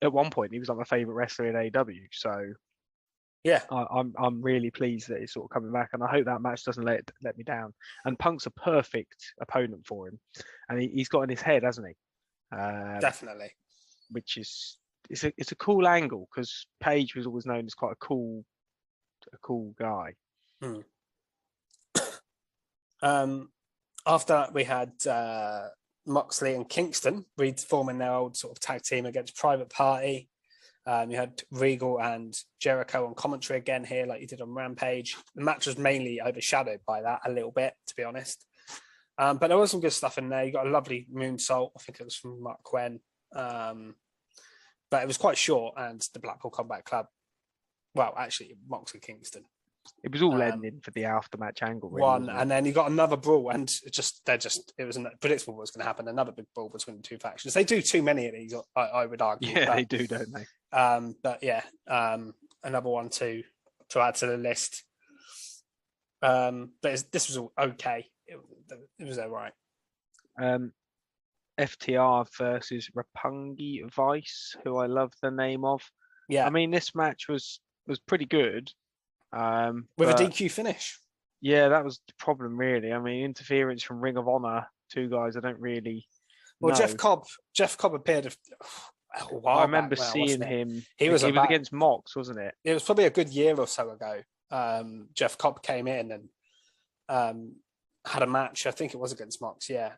at one point he was like my favorite wrestler in AEW. So yeah, I'm really pleased that he's sort of coming back, and I hope that match doesn't let me down. And Punk's a perfect opponent for him, and he's got in his head, hasn't he? Definitely. Which is it's a cool angle because Page was always known as quite a cool guy. After that, we had Moxley and Kingston reforming their old sort of tag team against Private Party. You had Regal and Jericho on commentary again here, like you did on Rampage. The match was mainly overshadowed by that a little bit, to be honest. But there was some good stuff in there. You got a lovely moonsault. I think it was from Mark Quinn. But it was quite short, and the Blackpool Combat Club. Well, actually, Moxley Kingston. It was all ending for the aftermatch angle. Really, and then you got another brawl, and it was predictable what was going to happen. Another big brawl between the two factions. They do too many of these, I would argue. Yeah, they do, don't they? But yeah, another one to add to the list. But this was all okay. It was all right. FTR versus Roppongi Vice, who I love the name of. Yeah, I mean this match was pretty good. With a DQ finish. Yeah, that was the problem, really. I mean, interference from Ring of Honor, two guys I don't really know. Jeff Cobb appeared a while I remember back seeing him. He was against Mox, wasn't it? It was probably a good year or so ago. Jeff Cobb came in and had a match. I think it was against Mox, yeah.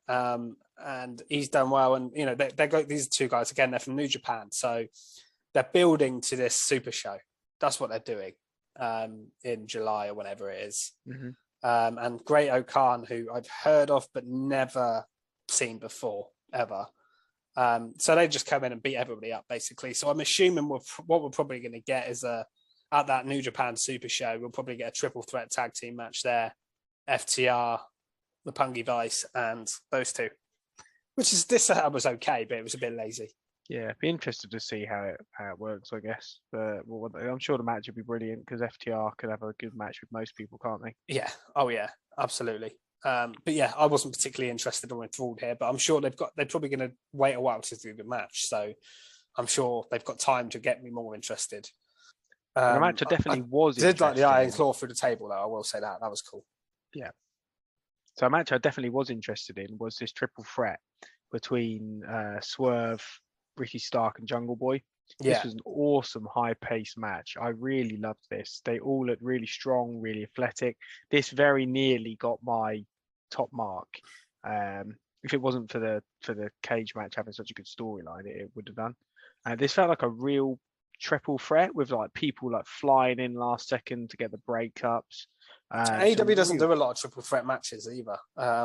And he's done well. And, you know, they got these two guys, again, they're from New Japan. So they're building to this super show. That's what they're doing. In July or whenever it is. And Great O'Khan, who I've heard of but never seen before ever. So they just come in and beat everybody up basically. So I'm assuming what we're probably going to get is at that New Japan Super Show, we'll probably get a triple threat tag team match there. FTR, Roppongi Vice, and those two. Which is this setup was okay, but it was a bit lazy. Yeah, be interested to see how it works, I guess. But I'm sure the match would be brilliant because FTR could have a good match with most people, can't they? Yeah. Oh, yeah. Absolutely. But yeah, I wasn't particularly interested or enthralled here, but I'm sure they're probably going to wait a while to do the match. So I'm sure they've got time to get me more interested. The match I definitely was interested. Did like the Iron Claw through the table, though. I will say that was cool. Yeah. So a match I definitely was interested in was this triple threat between Swerve, Ricky Stark, and Jungle Boy. Yeah. This was an awesome, high-paced match. I really loved this. They all looked really strong, really athletic. This very nearly got my top mark. If it wasn't for the cage match having such a good storyline, it would have done. This felt like a real triple threat with like people like flying in last second to get the breakups. AEW doesn't do a lot of triple threat matches either.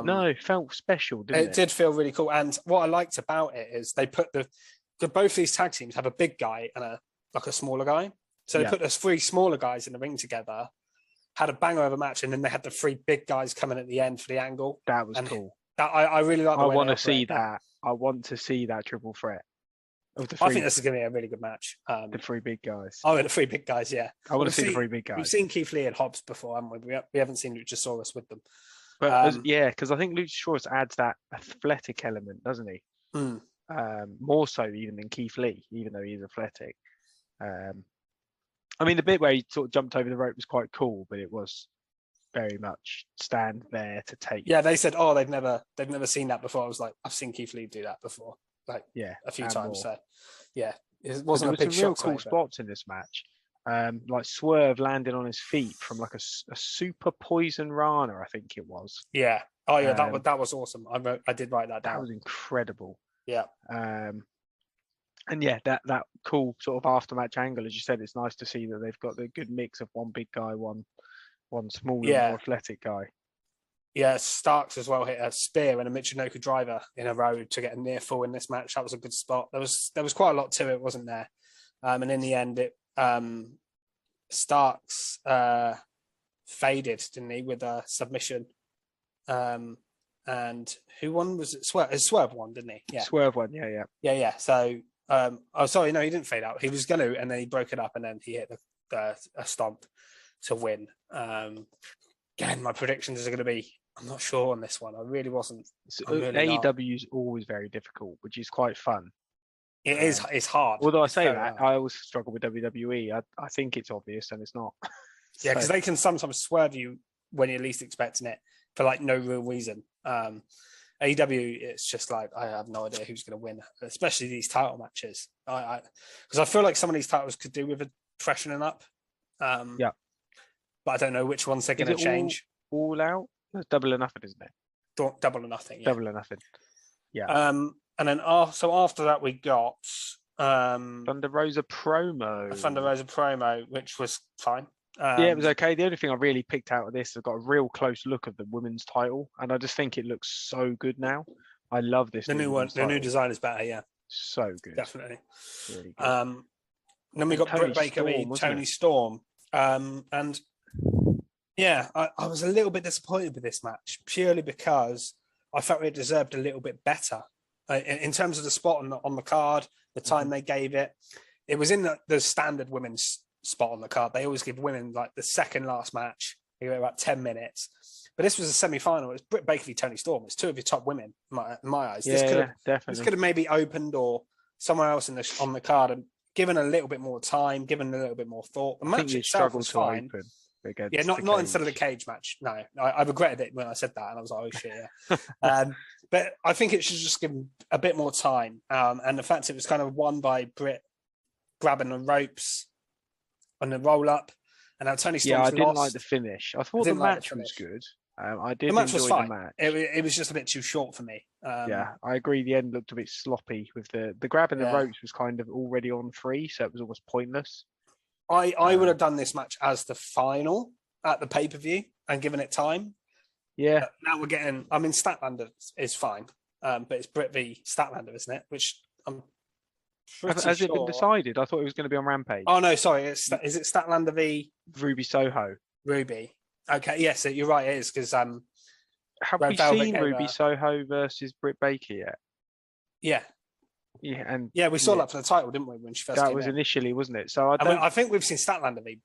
No, it felt special, didn't it? It did feel really cool. And what I liked about it is they put both these tag teams have a big guy and a smaller guy. So they put those three smaller guys in the ring together, had a banger of a match, and then they had the three big guys coming at the end for the angle. That was cool. That I really like. I want to see that. I want to see that triple threat. Of the I three, think this is going to be a really good match. the three big guys. Oh, the three big guys, yeah. I want to see the three big guys. We've seen Keith Lee and Hobbs before, haven't we? We haven't seen Luchasaurus with them. But because I think Luchasaurus adds that athletic element, doesn't he? Mm. More so even than Keith Lee, even though he is athletic. I mean, the bit where he sort of jumped over the rope was quite cool, but it was very much stand there to take. Yeah, they said, they've never seen that before. I was like, I've seen Keith Lee do that before, like a few times. So yeah, it wasn't a big some real shock. Cool spots in this match. Like Swerve landing on his feet from like a super poison Rana, I think it was. Yeah. Oh yeah, that was awesome. I did write that down. That was incredible. Yeah. And yeah, that cool sort of after-match angle, as you said, it's nice to see that they've got the good mix of one big guy, one smaller, more athletic guy. Yeah, Starks as well hit a spear and a Michinoku driver in a row to get a near fall in this match. That was a good spot. There was quite a lot to it, wasn't there? And in the end, Starks faded, didn't he, with a submission? And who won? Was it Swerve? Swerve won, didn't he? Yeah, Swerve won. Yeah. So, sorry, no, he didn't fade out. He was going to, and then he broke it up, and then he hit a stomp to win. Again, my predictions are going to be, I'm not sure on this one. I really wasn't. AEW is always very difficult, which is quite fun. It is. It's hard. Although I say that, I always struggle with WWE. I think it's obvious, and it's not. Yeah, because they can sometimes swerve you when you're least expecting it for like no real reason. AEW, it's just like, I have no idea who's going to win, especially these title matches. Because I feel like some of these titles could do with a freshening up. Yeah. But I don't know which ones they're going to change. All out? It's Double or Nothing, isn't it? Double or Nothing. Yeah. Double or Nothing. Yeah. And then after that, we got Thunder Rosa promo. A Thunder Rosa promo, which was fine. Yeah, it was okay. The only thing I really picked out of this, I've got a real close look of the women's title, and I just think it looks so good now. I love this. The new one, the new design is better. Yeah, so good, definitely. Really good. Then we got Britt Baker v Toni Storm, and yeah, I was a little bit disappointed with this match purely because I felt it deserved a little bit better in terms of the spot on the card, the time they gave it. It was in the standard women's spot on the card. They always give women like the second last match. They give it about 10 minutes. But this was a semi-final. It was Britt Baker v Toni Storm. It's two of your top women in my eyes. Yeah, definitely. This could have maybe opened or somewhere else on the card and given a little bit more time, given a little bit more thought. The match itself was fine. Yeah, not instead of the cage match. No, I regretted it when I said that, and I was like, oh shit, yeah. But I think it should just give a bit more time. And the fact it was kind of won by Britt grabbing the ropes on the roll up, and now Toni Storm. Yeah, I didn't like the finish. I thought the match was good. I did enjoy the match. It was just a bit too short for me. Yeah, I agree. The end looked a bit sloppy with the grabbing the ropes was kind of already on 3, so it was almost pointless. I would have done this match as the final at the pay-per-view and given it time. Yeah. But now we're getting. I mean, Statlander is fine, but it's Britt v Statlander, isn't it? Which I'm. Has it been decided? I thought it was going to be on Rampage. Oh no, sorry. Is it Statlander v Ruby Soho? Ruby. Okay, yes, you're right. It is because have we seen Ruby Soho versus Britt Baker yet? Yeah. Yeah, and we saw that for the title, didn't we? When she first that came was in. Initially, wasn't it? So I think we've seen Statlander v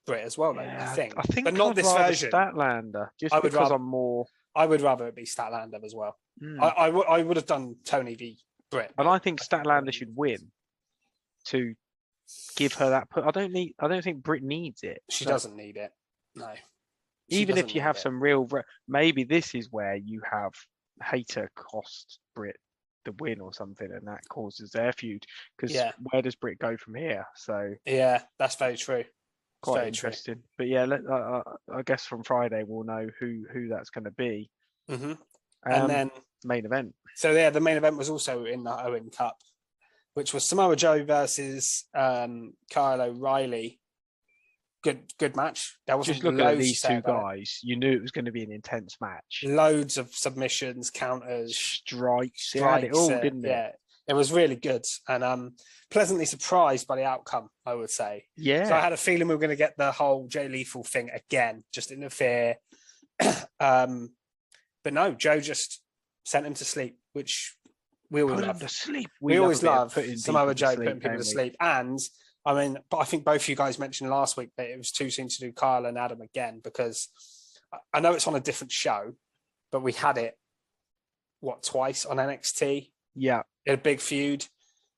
Britt as well. Though, yeah, I think, but not this version. Statlander, just because I'm more. I would rather it be Statlander as well. I would have done Toni v Britt, and I think Statlander should win to give her that. I don't think Britt needs it. She doesn't need it. No. Even if you have some real, maybe this is where you have Hater cost Britt the win or something, and that causes their feud. Because where does Britt go from here? So yeah, that's very true. Quite very interesting. True. But yeah, I guess from Friday we'll know who that's going to be. Mm-hmm. And then main event. So yeah, the main event was also in the Owen Cup, which was Samoa Joe versus Kyle O'Reilly. Good match. Just looking at these two guys, you knew it was going to be an intense match. Loads of submissions, counters, strikes. It had it all, didn't it? Yeah, it was really good, and pleasantly surprised by the outcome, I would say. Yeah. So I had a feeling we were going to get the whole Jay Lethal thing again, just interfere. But no, Joe just sent him to sleep, which we always Put him love to sleep. we love a always bit of love putting Samoa people to Joe sleep, putting people to don't we? sleep. And I mean, but I think both you guys mentioned last week that it was too soon to do Kyle and Adam again, because I know it's on a different show, but we had it twice on NXT. Yeah, a big feud,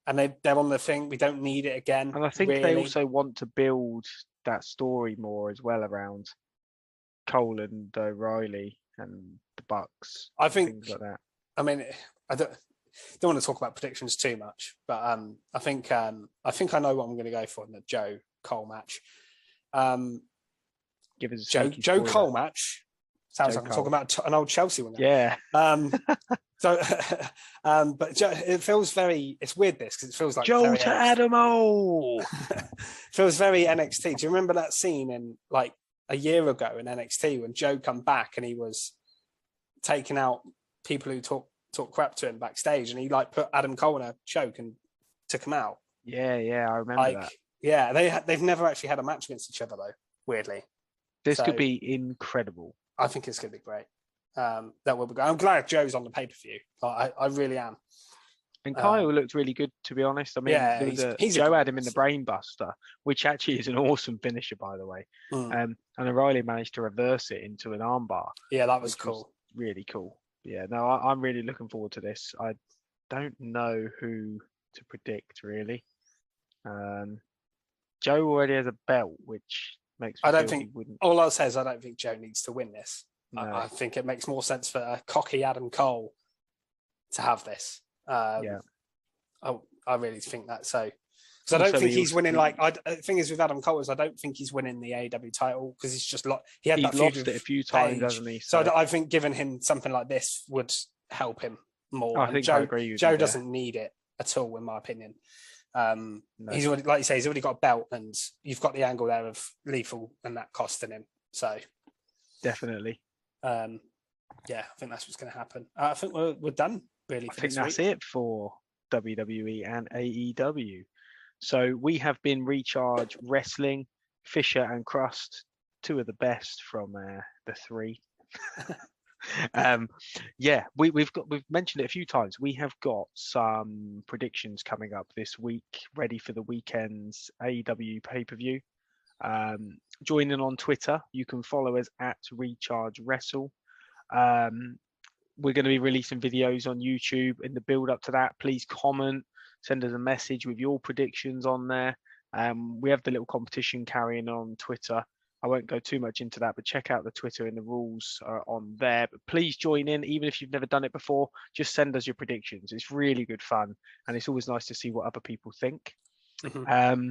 and they're on the thing. We don't need it again. and I think really. they also want to build that story more as well around Cole and O'Reilly and the Bucks. I think things like that. I mean, I don't want to talk about predictions too much, but I think I know what I'm going to go for in the Joe Cole match. Give us a Joe spoiler. Cole match. Sounds Joe like I'm Cole. talking about an old Chelsea winger. Yeah. So, but it feels very. It's weird this because it feels like Joe very to NXT. Adamo. Feels very NXT. Do you remember that scene in like a year ago in NXT when Joe come back and he was taking out people who talk crap to him backstage, and he like put Adam Cole in a choke and took him out. Yeah, I remember that. Yeah, they've never actually had a match against each other though. Weirdly, this could be incredible. I think it's going to be great. That will be great. I'm glad Joe's on the pay per view. I really am. And Kyle looked really good, to be honest. I mean, Joe had him in the Brainbuster, which actually is an awesome finisher, by the way. And O'Reilly managed to reverse it into an armbar. Yeah, that was cool. Really cool. Yeah, no, I'm really looking forward to this. I don't know who to predict, really. Joe already has a belt, which makes me feel he wouldn't. All I'll say is I don't think Joe needs to win this. No. I think it makes more sense for a cocky Adam Cole to have this. Yeah. I really think that so. Because I don't think he's winning. The thing is with Adam Cole is I don't think he's winning the AEW title because he's just he lost it a few times, hasn't he? So I think giving him something like this would help him more. I think Joe, I agree with Joe you doesn't need it at all, in my opinion. No. He's already, like you say, he's already got a belt, and you've got the angle there of Lethal and that costing him. So definitely. Yeah, I think that's what's going to happen. I think we're done. Really, I think that's it for WWE and AEW. So we have been Recharge Wrestling, Fisher and Crust, two of the best from the three. We've mentioned it a few times. We have got some predictions coming up this week, ready for the weekend's AEW pay-per-view. Join in on Twitter. You can follow us at Recharge Wrestle. We're going to be releasing videos on YouTube in the build up to that. Please comment, send us a message with your predictions on there. We have the little competition carrying on Twitter. I won't go too much into that, but check out the Twitter and the rules are on there. But please join in, even if you've never done it before. Just send us your predictions. It's really good fun, and it's always nice to see what other people think. Mm-hmm.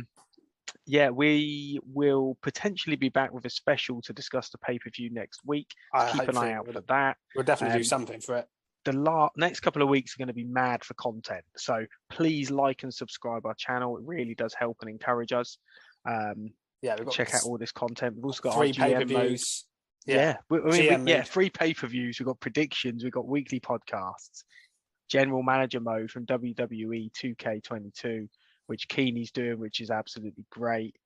We will potentially be back with a special to discuss the pay-per-view next week. Keep an eye out for that. We'll definitely do something for it. The next couple of weeks are going to be mad for content. So please like and subscribe our channel. It really does help and encourage us. Check out all this content. We've also got 3 our pay-per-views. Free pay-per-views. We've got predictions. We've got weekly podcasts. General Manager mode from WWE 2K22, which Keeney's doing, which is absolutely great.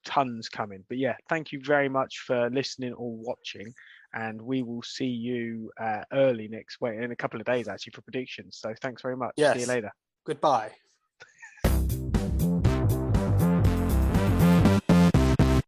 Tons coming. But yeah, thank you very much for listening or watching. And we will see you early in a couple of days, actually, for predictions. So thanks very much. Yes. See you later. Goodbye.